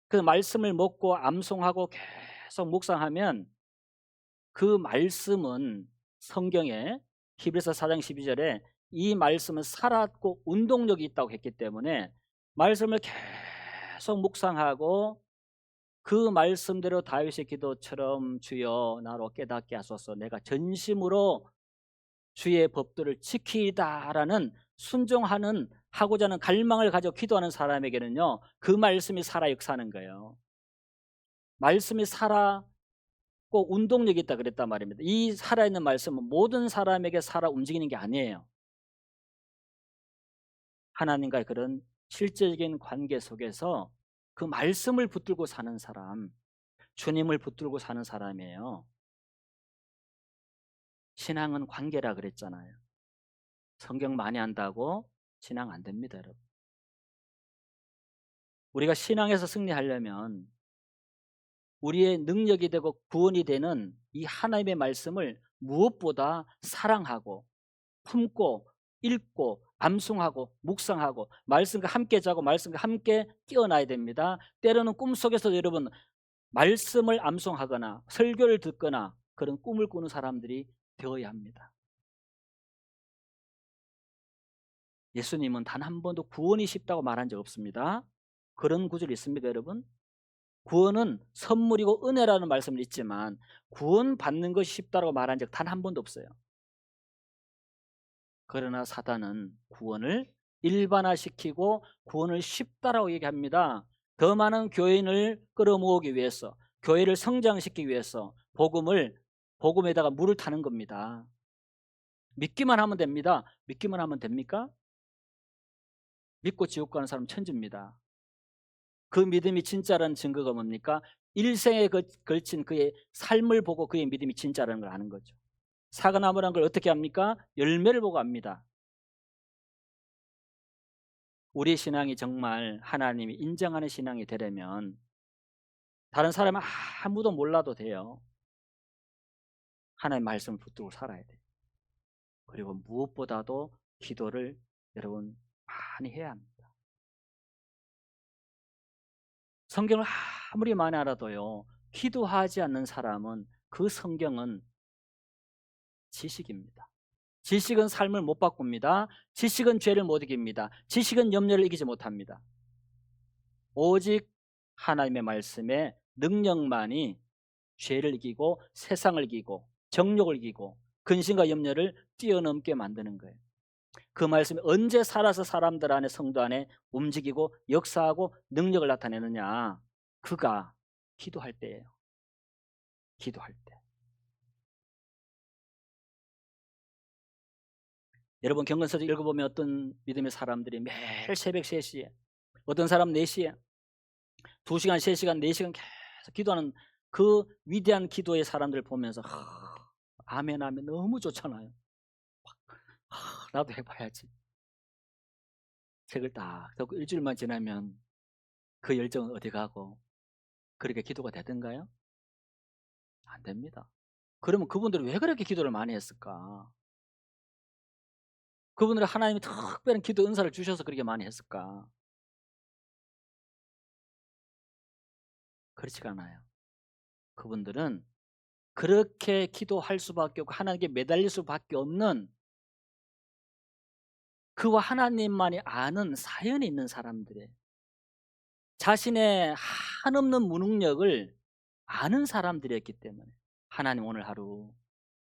그 말씀을 먹고 암송하고 계속 묵상하면 그 말씀은 성경에 히브리서 4장 12절에 이 말씀은 살았고 운동력이 있다고 했기 때문에 말씀을 계속 묵상하고 그 말씀대로 다윗의 기도처럼 주여 나로 깨닫게 하소서 내가 전심으로 주의 법도를 지키다라는 순종하는 하고자 하는 갈망을 가지고 기도하는 사람에게는요 그 말씀이 살아 역사하는 거예요. 말씀이 살아 꼭 운동력이 있다 그랬단 말입니다. 이 살아있는 말씀은 모든 사람에게 살아 움직이는 게 아니에요. 하나님과의 그런 실질적인 관계 속에서 그 말씀을 붙들고 사는 사람, 주님을 붙들고 사는 사람이에요. 신앙은 관계라 그랬잖아요. 성경 많이 안다고 신앙 안 됩니다, 여러분. 우리가 신앙에서 승리하려면 우리의 능력이 되고 구원이 되는 이 하나님의 말씀을 무엇보다 사랑하고 품고 읽고 암송하고 묵상하고 말씀과 함께 자고 말씀과 함께 깨어나야 됩니다. 때로는 꿈속에서 여러분 말씀을 암송하거나 설교를 듣거나 그런 꿈을 꾸는 사람들이 되어야 합니다. 예수님은 단 한 번도 구원이 쉽다고 말한 적 없습니다. 그런 구절이 있습니까 여러분? 구원은 선물이고 은혜라는 말씀은 있지만 구원 받는 것이 쉽다고 말한 적 단 한 번도 없어요. 그러나 사단은 구원을 일반화시키고 구원을 쉽다라고 얘기합니다. 더 많은 교인을 끌어모으기 위해서 교회를 성장시키기 위해서 복음에다가 물을 타는 겁니다. 믿기만 하면 됩니다. 믿기만 하면 됩니까? 믿고 지옥 가는 사람 천지입니다. 그 믿음이 진짜라는 증거가 뭡니까? 일생에 걸친 그의 삶을 보고 그의 믿음이 진짜라는 걸 아는 거죠. 사과나무라는 걸 어떻게 합니까? 열매를 보고 압니다. 우리의 신앙이 정말 하나님이 인정하는 신앙이 되려면 다른 사람은 아무도 몰라도 돼요. 하나님의 말씀을 붙들고 살아야 돼요. 그리고 무엇보다도 기도를 여러분 많이 해야 합니다. 성경을 아무리 많이 알아도요 기도하지 않는 사람은 그 성경은 지식입니다. 지식은 삶을 못 바꿉니다. 지식은 죄를 못 이깁니다. 지식은 염려를 이기지 못합니다. 오직 하나님의 말씀의 능력만이 죄를 이기고 세상을 이기고 정욕을 이기고 근심과 염려를 뛰어넘게 만드는 거예요. 그 말씀이 언제 살아서 사람들 안에 성도 안에 움직이고 역사하고 능력을 나타내느냐? 그가 기도할 때예요. 기도할 때. 여러분 경건서적 읽어보면 어떤 믿음의 사람들이 매일 새벽 3시에 어떤 사람 4시에 2시간, 3시간, 4시간 계속 기도하는 그 위대한 기도의 사람들을 보면서 아멘 아멘 너무 좋잖아요. 나도 해봐야지. 책을 딱 듣고 일주일만 지나면 그 열정은 어디 가고 그렇게 기도가 되던가요? 안 됩니다. 그러면 그분들은 왜 그렇게 기도를 많이 했을까? 그분들은 하나님이 특별한 기도 은사를 주셔서 그렇게 많이 했을까? 그렇지가 않아요. 그분들은 그렇게 기도할 수밖에 없고 하나님께 매달릴 수밖에 없는 그와 하나님만이 아는 사연이 있는 사람들이에요. 자신의 한없는 무능력을 아는 사람들이었기 때문에 하나님 오늘 하루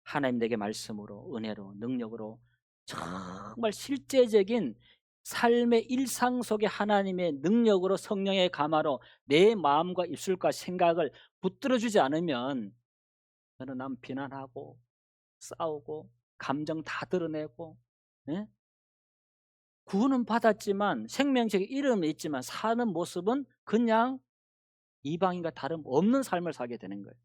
하나님 내게 말씀으로 은혜로 능력으로 정말 실제적인 삶의 일상 속에 하나님의 능력으로 성령의 감화로 내 마음과 입술과 생각을 붙들어주지 않으면 저는 남 비난하고 싸우고 감정 다 드러내고, 예? 구원은 받았지만 생명책에 이름은 있지만 사는 모습은 그냥 이방인과 다름없는 삶을 살게 되는 거예요.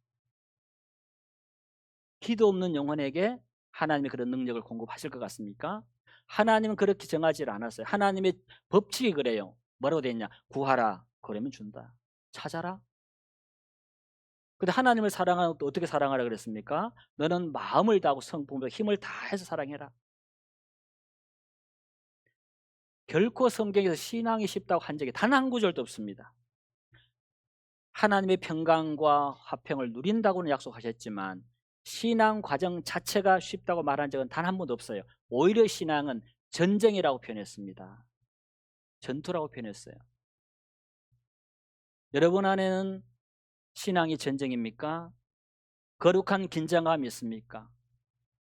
기도 없는 영혼에게 하나님이 그런 능력을 공급하실 것 같습니까? 하나님은 그렇게 정하지 않았어요. 하나님의 법칙이 그래요. 뭐라고 되어 있냐? 구하라, 그러면 준다. 찾아라. 근데 하나님을 사랑하는 또 어떻게 사랑하라 그랬습니까? 너는 마음을 다하고 성품으로 힘을 다해서 사랑해라. 결코 성경에서 신앙이 쉽다고 한 적이 단 한 구절도 없습니다. 하나님의 평강과 화평을 누린다고는 약속하셨지만 신앙 과정 자체가 쉽다고 말한 적은 단 한 번도 없어요. 오히려 신앙은 전쟁이라고 표현했습니다. 전투라고 표현했어요. 여러분 안에는 신앙이 전쟁입니까? 거룩한 긴장감이 있습니까?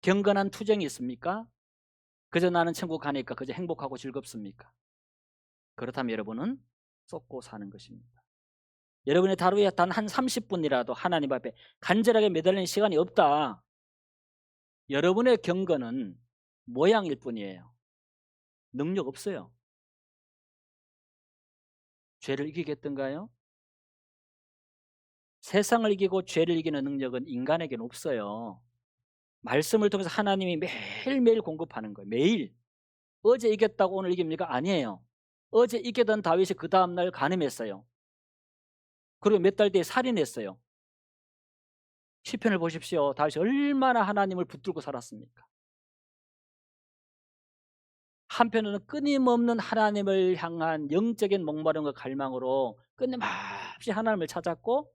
경건한 투쟁이 있습니까? 그저 나는 천국 가니까 그저 행복하고 즐겁습니까? 그렇다면 여러분은 쏟고 사는 것입니다. 여러분의 하루에 단 한 30분이라도 하나님 앞에 간절하게 매달리는 시간이 없다. 여러분의 경건은 모양일 뿐이에요. 능력 없어요. 죄를 이기겠던가요? 세상을 이기고 죄를 이기는 능력은 인간에게는 없어요. 말씀을 통해서 하나님이 매일매일 공급하는 거예요. 매일. 어제 이겼다고 오늘 이깁니까? 아니에요. 어제 이기던 다윗이 그 다음날 간음했어요. 그리고 몇 달 뒤에 살인했어요. 시편을 보십시오. 다윗이 얼마나 하나님을 붙들고 살았습니까? 한편으로는 끊임없는 하나님을 향한 영적인 목마름과 갈망으로 끊임없이 하나님을 찾았고,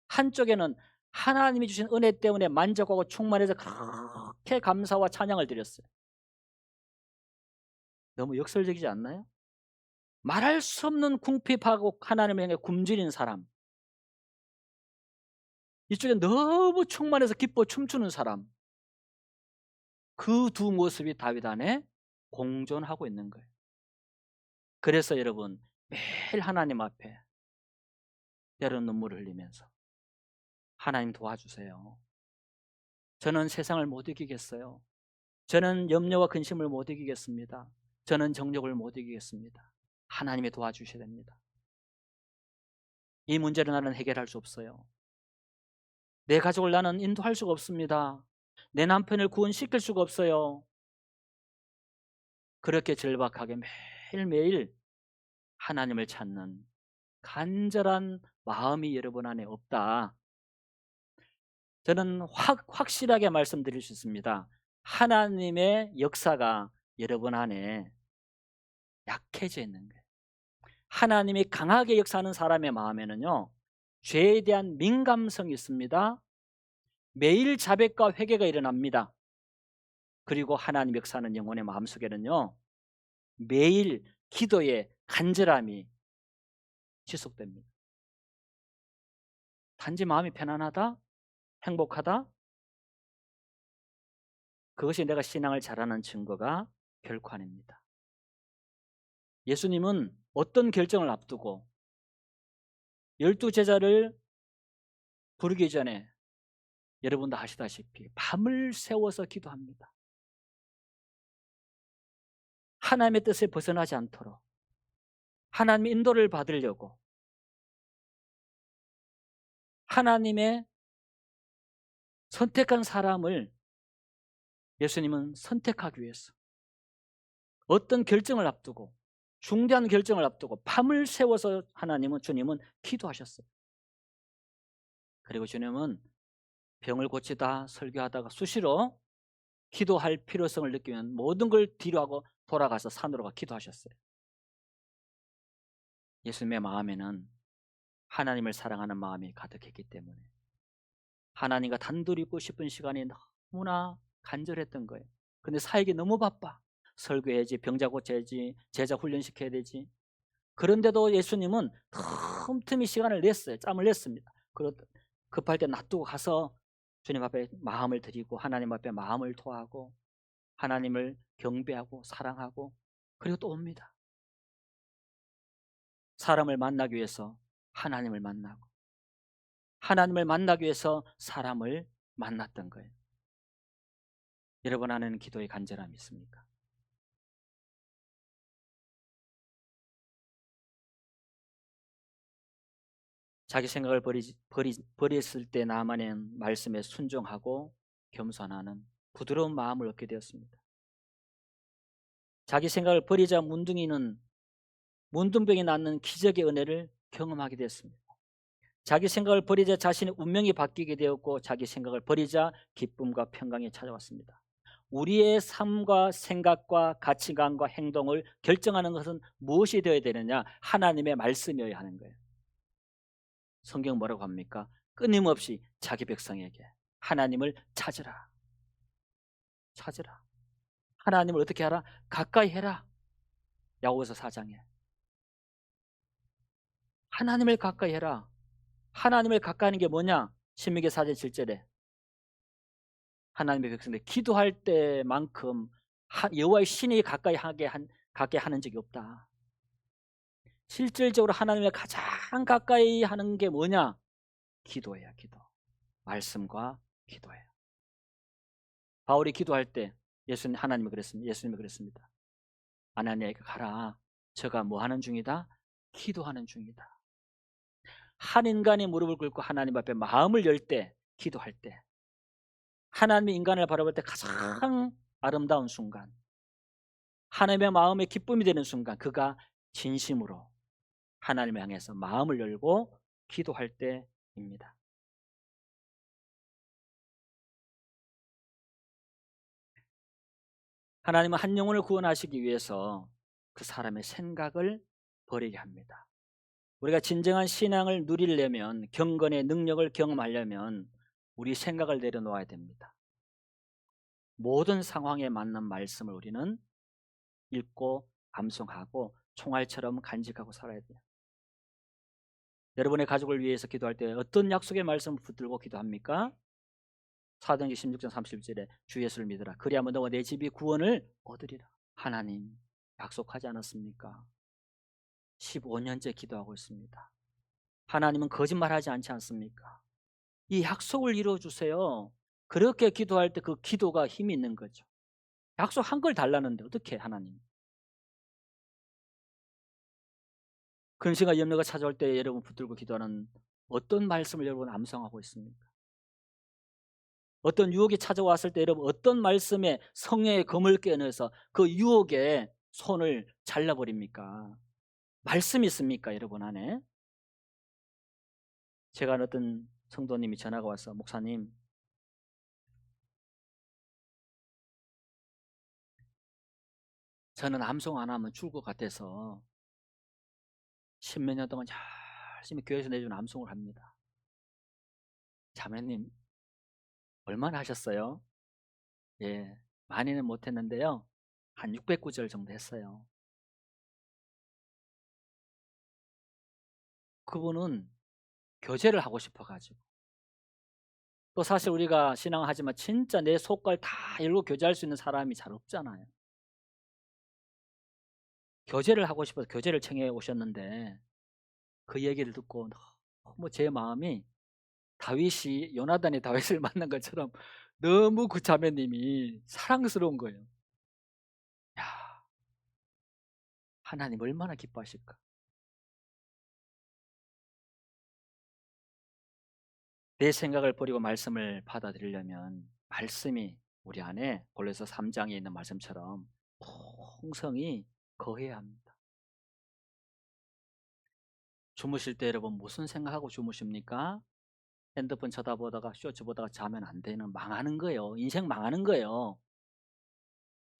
한쪽에는 하나님이 주신 은혜 때문에 만족하고 충만해서 그렇게 감사와 찬양을 드렸어요. 너무 역설적이지 않나요? 말할 수 없는 궁핍하고 하나님을 향해 굶주린 사람, 이쪽에 너무 충만해서 기뻐 춤추는 사람, 그 두 모습이 다윗 안에 공존하고 있는 거예요. 그래서 여러분 매일 하나님 앞에 때론 눈물을 흘리면서 하나님 도와주세요. 저는 세상을 못 이기겠어요. 저는 염려와 근심을 못 이기겠습니다. 저는 정욕을 못 이기겠습니다. 하나님이 도와주셔야 됩니다. 이 문제를 나는 해결할 수 없어요. 내 가족을 나는 인도할 수가 없습니다. 내 남편을 구원시킬 수가 없어요. 그렇게 절박하게 매일매일 하나님을 찾는 간절한 마음이 여러분 안에 없다. 저는 확실하게 말씀드릴 수 있습니다. 하나님의 역사가 여러분 안에 약해져 있는 거예요. 하나님이 강하게 역사하는 사람의 마음에는요, 죄에 대한 민감성이 있습니다. 매일 자백과 회개가 일어납니다. 그리고 하나님 역사하는 영혼의 마음속에는요, 매일 기도의 간절함이 지속됩니다. 단지 마음이 편안하다? 행복하다? 그것이 내가 신앙을 잘하는 증거가 결코 아닙니다. 예수님은 어떤 결정을 앞두고 12제자를 부르기 전에 여러분도 아시다시피 밤을 새워서 기도합니다. 하나님의 뜻에 벗어나지 않도록 하나님의 인도를 받으려고, 하나님의 선택한 사람을 예수님은 선택하기 위해서 어떤 결정을 앞두고, 중대한 결정을 앞두고 밤을 새워서 주님은 기도하셨어요. 그리고 주님은 병을 고치다 설교하다가 수시로 기도할 필요성을 느끼면 모든 걸 뒤로하고 돌아가서 산으로 가 기도하셨어요. 예수님의 마음에는 하나님을 사랑하는 마음이 가득했기 때문에 하나님과 단둘이 있고 싶은 시간이 너무나 간절했던 거예요. 근데 사역이 너무 바빠. 설교해야지, 병자 고쳐야지, 제자 훈련시켜야 되지. 그런데도 예수님은 틈틈이 시간을 냈어요. 짬을 냈습니다. 급할 때 놔두고 가서 주님 앞에 마음을 드리고 하나님 앞에 마음을 토하고 하나님을 경배하고 사랑하고 그리고 또 옵니다. 사람을 만나기 위해서 하나님을 만나고 하나님을 만나기 위해서 사람을 만났던 거예요. 여러분 안에는 기도의 간절함이 있습니까? 자기 생각을 버렸을 때 나만의 말씀에 순종하고 겸손하는 부드러운 마음을 얻게 되었습니다. 자기 생각을 버리자 문둥병이 낫는 기적의 은혜를 경험하게 되었습니다. 자기 생각을 버리자 자신의 운명이 바뀌게 되었고 자기 생각을 버리자 기쁨과 평강이 찾아왔습니다. 우리의 삶과 생각과 가치관과 행동을 결정하는 것은 무엇이 되어야 되느냐? 하나님의 말씀이어야 하는 거예요. 성경 뭐라고 합니까? 끊임없이 자기 백성에게 하나님을 찾으라. 찾으라. 하나님을 어떻게 하라? 가까이 해라. 야고보서 4장에 하나님을 가까이 해라. 하나님을 가까이 하는 게 뭐냐? 신명기 4장 7절에 하나님의 백성들 기도할 때만큼 여호와의 신이 가까이 하는 적이 없다. 실질적으로 하나님을 가장 가까이 하는 게 뭐냐? 기도예요. 기도. 말씀과 기도예요. 바울이 기도할 때 하나님이 그랬습니다. 예수님이 그랬습니다. 아나니아에게 가라. 저가 뭐 하는 중이다? 기도하는 중이다. 한 인간이 무릎을 꿇고 하나님 앞에 마음을 열 때, 기도할 때 하나님이 인간을 바라볼 때 가장 아름다운 순간, 하나님의 마음에 기쁨이 되는 순간, 그가 진심으로 하나님을 향해서 마음을 열고 기도할 때입니다. 하나님은 한 영혼을 구원하시기 위해서 그 사람의 생각을 버리게 합니다. 우리가 진정한 신앙을 누리려면, 경건의 능력을 경험하려면 우리 생각을 내려놓아야 됩니다. 모든 상황에 맞는 말씀을 우리는 읽고 암송하고 총알처럼 간직하고 살아야 돼요. 여러분의 가족을 위해서 기도할 때 어떤 약속의 말씀을 붙들고 기도합니까? 사도행전 16장 30절에 주 예수를 믿으라. 그리하면 너와 내 집이 구원을 얻으리라. 하나님 약속하지 않았습니까? 15년째 기도하고 있습니다. 하나님은 거짓말하지 않지 않습니까? 이 약속을 이루어주세요. 그렇게 기도할 때 그 기도가 힘이 있는 거죠. 약속한 걸 달라는데 어떻게 하나님? 근심과 염려가 찾아올 때 여러분 붙들고 기도하는 어떤 말씀을 여러분 암송하고 있습니까? 어떤 유혹이 찾아왔을 때 여러분 어떤 말씀에 성령의 검을 깨어내서 그 유혹의 손을 잘라버립니까? 말씀이 있습니까 여러분 안에? 제가 어떤 성도님이 전화가 와서 목사님 저는 암송 안 하면 죽을 것 같아서 십몇 년 동안 열심히 교회에서 내준 암송을 합니다. 자매님 얼마나 하셨어요? 예, 많이는 못했는데요 한 600구절 정도 했어요. 그분은 교제를 하고 싶어가지고 또 사실 우리가 신앙을 하지만 진짜 내 속걸 다 열고 교제할 수 있는 사람이 잘 없잖아요. 교제를 하고 싶어서 교제를 청해 오셨는데 그 얘기를 듣고 너무 제 마음이 요나단이 다윗을 만난 것처럼 너무 그 자매님이 사랑스러운 거예요. 야, 하나님 얼마나 기뻐하실까. 내 생각을 버리고 말씀을 받아들이려면 말씀이 우리 안에 골로새 3장에 있는 말씀처럼 풍성히 거해야 합니다. 주무실 때 여러분 무슨 생각하고 주무십니까? 핸드폰 쳐다보다가 쇼츠 보다가 자면 안 되는, 망하는 거예요. 인생 망하는 거예요.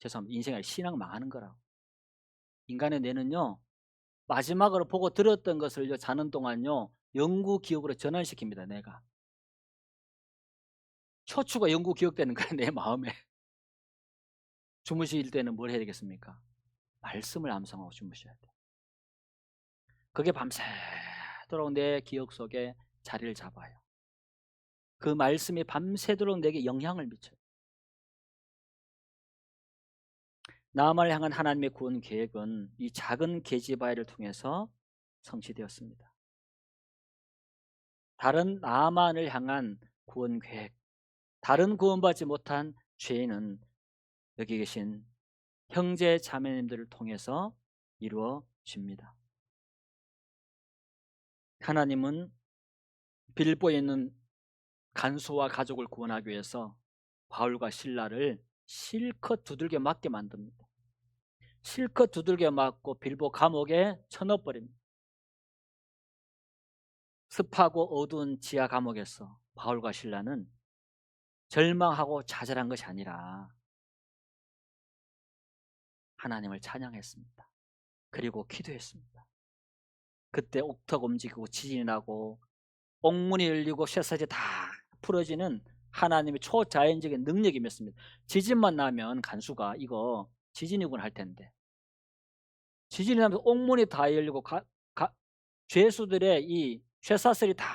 죄송합니다. 인생이 아니라 신앙 망하는 거라고. 인간의 뇌는요 마지막으로 보고 들었던 것을 자는 동안요 영구 기억으로 전환시킵니다. 내가 초추가 영구 기억되는 거예요. 내 마음에. 주무실 때는 뭘 해야 되겠습니까? 말씀을 암송하고 주무셔야 돼요. 그게 밤새도록 내 기억 속에 자리를 잡아요. 그 말씀이 밤새도록 내게 영향을 미쳐요. 나만을 향한 하나님의 구원 계획은 이 작은 계집아이를 통해서 성취되었습니다. 다른 나만을 향한 구원 계획, 다른 구원받지 못한 죄인은 여기 계신 형제 자매님들을 통해서 이루어집니다. 하나님은 빌보에 있는 간수와 가족을 구원하기 위해서 바울과 실라를 실컷 두들겨 맞게 만듭니다. 실컷 두들겨 맞고 빌보 감옥에 쳐넣어버립니다. 습하고 어두운 지하 감옥에서 바울과 실라는 절망하고 좌절한 것이 아니라 하나님을 찬양했습니다. 그리고 기도했습니다. 그때 옥토가 움직이고 지진이 나고 옥문이 열리고 쇠사슬이 다 풀어지는 하나님의 초자연적인 능력이 맺습니다. 지진만 나면 간수가 이거 지진이군 할 텐데, 지진이 나면 옥문이 다 열리고 죄수들의 이 쇠사슬이 다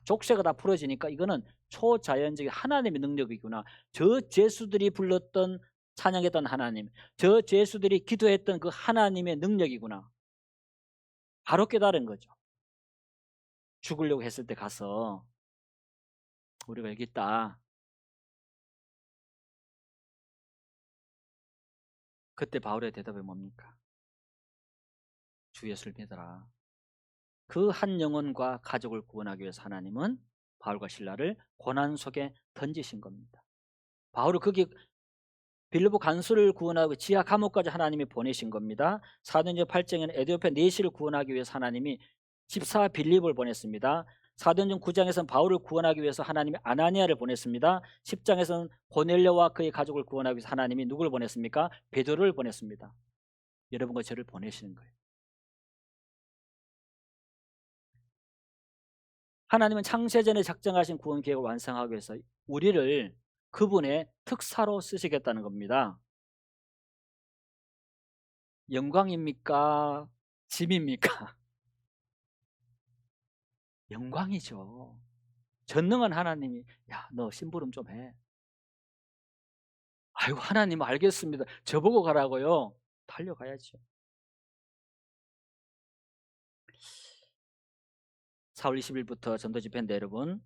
족쇄가 다 풀어지니까 이거는 초자연적인 하나님의 능력이구나. 저 죄수들이 불렀던 찬양했던 하나님, 저 죄수들이 기도했던 그 하나님의 능력이구나. 바로 깨달은 거죠. 죽으려고 했을 때 가서 우리가 여기 있다. 그때 바울의 대답이 뭡니까? 주 예수를 믿어라. 그 한 영혼과 가족을 구원하기 위해서 하나님은 바울과 실라를 고난 속에 던지신 겁니다. 바울을 거기 빌립보 간수를 구원하고 지하 감옥까지 하나님이 보내신 겁니다. 사도행전 8장에는 에디오피아 내시를 구원하기 위해서 하나님이 집사 빌립을 보냈습니다. 사도행전 9장에서는 바울을 구원하기 위해서 하나님이 아나니아를 보냈습니다. 10장에서는 고넬료와 그의 가족을 구원하기 위해서 하나님이 누구를 보냈습니까? 베드로를 보냈습니다. 여러분과 저를 보내시는 거예요. 하나님은 창세전에 작정하신 구원 계획을 완성하기 위해서 우리를 그분의 특사로 쓰시겠다는 겁니다. 영광입니까? 짐입니까? 영광이죠. 전능한 하나님이 야, 너 심부름 좀 해. 아이고 하나님 알겠습니다. 저보고 가라고요. 달려가야죠. 4월 20일부터 전도 집회인데 여러분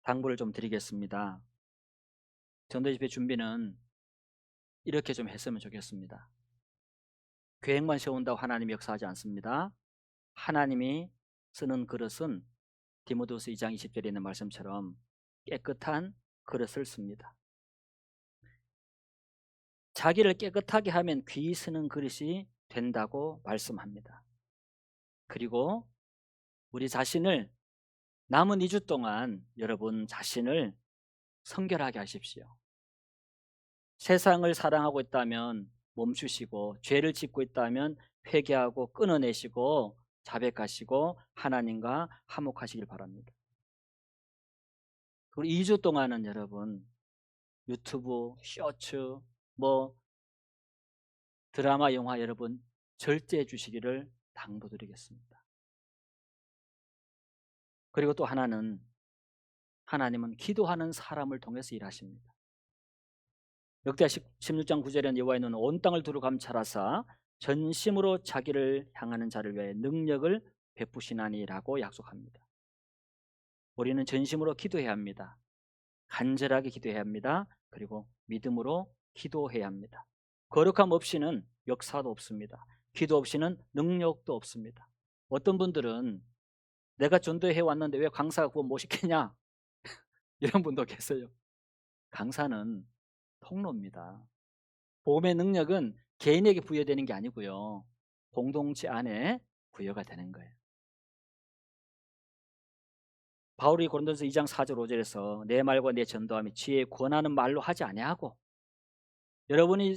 당부를 좀 드리겠습니다. 전도 집회 준비는 이렇게 좀 했으면 좋겠습니다. 계획만 세운다고 하나님이 역사하지 않습니다. 하나님이 쓰는 그릇은 디모데후서 2장 20절에 있는 말씀처럼 깨끗한 그릇을 씁니다. 자기를 깨끗하게 하면 귀 쓰는 그릇이 된다고 말씀합니다. 그리고 우리 자신을 남은 2주 동안 여러분 자신을 성결하게 하십시오. 세상을 사랑하고 있다면 멈추시고 죄를 짓고 있다면 회개하고 끊어내시고 자백하시고 하나님과 화목하시길 바랍니다. 그리고 2주 동안은 여러분 유튜브, 쇼츠, 드라마, 영화 여러분 절제해 주시기를 당부드리겠습니다. 그리고 또 하나는 하나님은 기도하는 사람을 통해서 일하십니다. 역대하 16장 9절에는 여호와의 눈은 온 땅을 두루 감찰하사 전심으로 자기를 향하는 자를 위해 능력을 베푸시나니라고 약속합니다. 우리는 전심으로 기도해야 합니다. 간절하게 기도해야 합니다. 그리고 믿음으로 기도해야 합니다. 거룩함 없이는 역사도 없습니다. 기도 없이는 능력도 없습니다. 어떤 분들은 내가 전도해 왔는데 왜 강사가 그거 못 시키냐 이런 분도 계세요. 강사는 통로입니다. 복음의 능력은 개인에게 부여되는 게 아니고요. 공동체 안에 부여가 되는 거예요. 바울이 고린도서 2장 4절 5절에서 내 말과 내 전도함이 지혜에 권하는 말로 하지 아니하고, 여러분이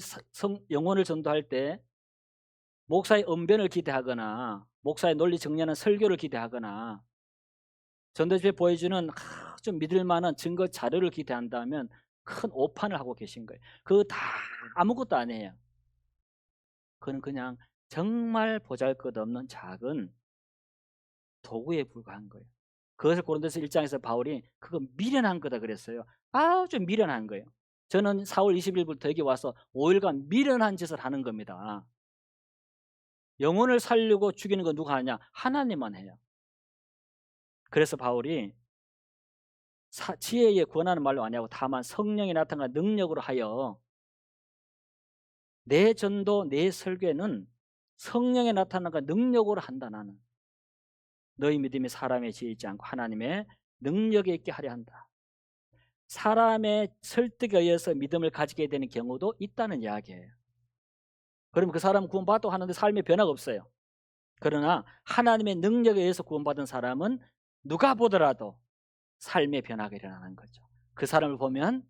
영혼을 전도할 때 목사의 언변을 기대하거나 목사의 논리 정리하는 설교를 기대하거나 전도집에 보여주는 좀 믿을 만한 증거 자료를 기대한다면 큰 오판을 하고 계신 거예요. 그거 다 아무것도 아니에요. 그건 그냥 정말 보잘것없는 작은 도구에 불과한 거예요. 그것을 고린도서 1장에서 바울이 그거 미련한 거다 그랬어요. 좀 미련한 거예요. 저는 4월 20일부터 여기 와서 5일간 미련한 짓을 하는 겁니다. 영혼을 살리고 죽이는 건 누가 하냐? 하나님만 해요. 그래서 바울이 지혜에 권하는 말로 아니하고 다만 성령이 나타난 능력으로 하여 내 전도 내 설교는 성령에 나타난 능력으로 한다. 나는 너희 믿음이 사람의 지혜 있지 않고 하나님의 능력에 있게 하려 한다. 사람의 설득에 의해서 믿음을 가지게 되는 경우도 있다는 이야기예요. 그러면 그 사람은 구원받고 하는데 삶의 변화가 없어요. 그러나 하나님의 능력에 의해서 구원받은 사람은 누가 보더라도 삶의 변화가 일어나는 거죠. 그 사람을 보면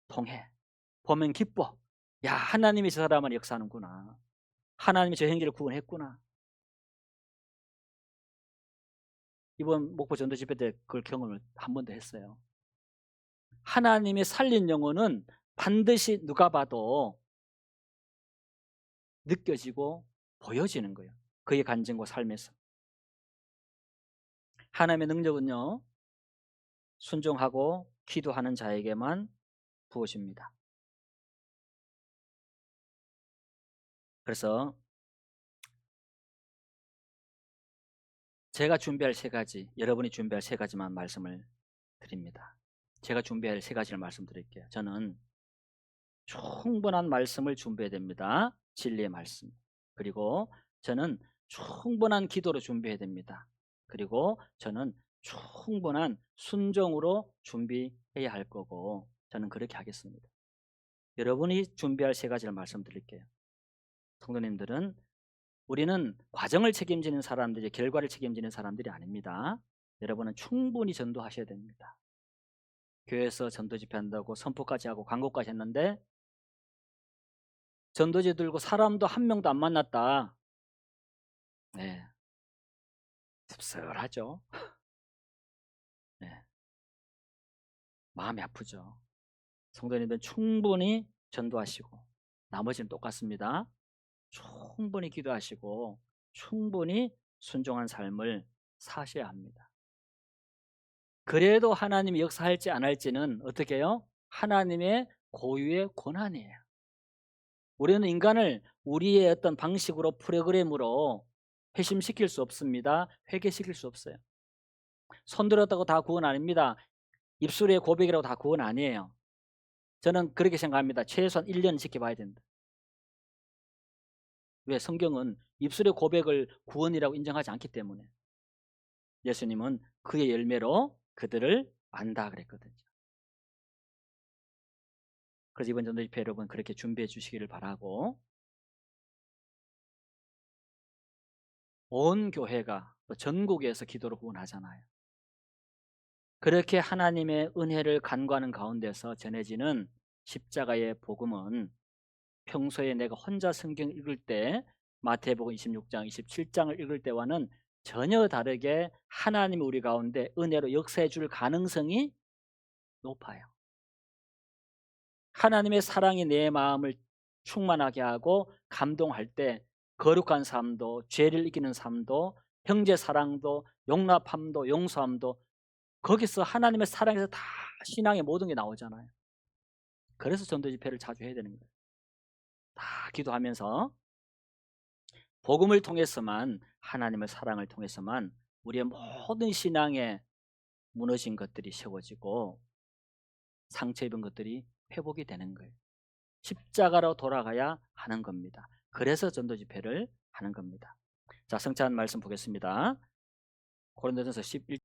통해, 보면 기뻐. 야, 하나님이 저 사람을 역사하는구나. 하나님이 저 형제를 구원했구나. 이번 목포 전도 집회 때 그걸 경험을 한 번 더 했어요. 하나님이 살린 영혼은 반드시 누가 봐도 느껴지고 보여지는 거예요. 그의 간증과 삶에서. 하나님의 능력은요, 순종하고 기도하는 자에게만 부어집니다. 그래서 제가 준비할 세 가지, 여러분이 준비할 세 가지만 말씀을 드립니다. 제가 준비할 세 가지를 말씀드릴게요. 저는 충분한 말씀을 준비해야 됩니다. 진리의 말씀. 그리고 저는 충분한 기도로 준비해야 됩니다. 그리고 저는 충분한 순종으로 준비해야 할 거고 저는 그렇게 하겠습니다. 여러분이 준비할 세 가지를 말씀드릴게요. 성도님들은 우리는 과정을 책임지는 사람들이 결과를 책임지는 사람들이 아닙니다. 여러분은 충분히 전도하셔야 됩니다. 교회에서 전도 집회한다고 선포까지 하고 광고까지 했는데 전도지 들고 사람도 한 명도 안 만났다. 네, 씁쓸하죠. 네, 마음이 아프죠. 성도님들은 충분히 전도하시고 나머지는 똑같습니다. 충분히 기도하시고 충분히 순종한 삶을 사셔야 합니다. 그래도 하나님이 역사할지 안 할지는 어떻게 해요? 하나님의 고유의 권한이에요. 우리는 인간을 우리의 어떤 방식으로 프로그램으로 회심시킬 수 없습니다. 회개시킬 수 없어요. 손들었다고 다 구원 아닙니다. 입술의 고백이라고 다 구원 아니에요. 저는 그렇게 생각합니다. 최소한 1년 지켜봐야 된다. 왜? 성경은 입술의 고백을 구원이라고 인정하지 않기 때문에. 예수님은 그의 열매로 그들을 안다 그랬거든요. 그래서 이번 전도 집회 여러분 그렇게 준비해 주시기를 바라고, 온 교회가 또 전국에서 기도로 후원하잖아요. 그렇게 하나님의 은혜를 간구하는 가운데서 전해지는 십자가의 복음은 평소에 내가 혼자 성경 읽을 때 마태복음 26장, 27장을 읽을 때와는 전혀 다르게 하나님이 우리 가운데 은혜로 역사해 줄 가능성이 높아요. 하나님의 사랑이 내 마음을 충만하게 하고 감동할 때 거룩한 삶도, 죄를 이기는 삶도, 형제 사랑도, 용납함도, 용서함도, 거기서 하나님의 사랑에서 다 신앙의 모든 게 나오잖아요. 그래서 전도 집회를 자주 해야 되는 거예요. 다 기도하면서 복음을 통해서만, 하나님의 사랑을 통해서만 우리의 모든 신앙에 무너진 것들이 세워지고 상처 입은 것들이 회복이 되는 거예요. 십자가로 돌아가야 하는 겁니다. 그래서 전도 집회를 하는 겁니다. 자, 성찬 말씀 보겠습니다. 고린도전서 11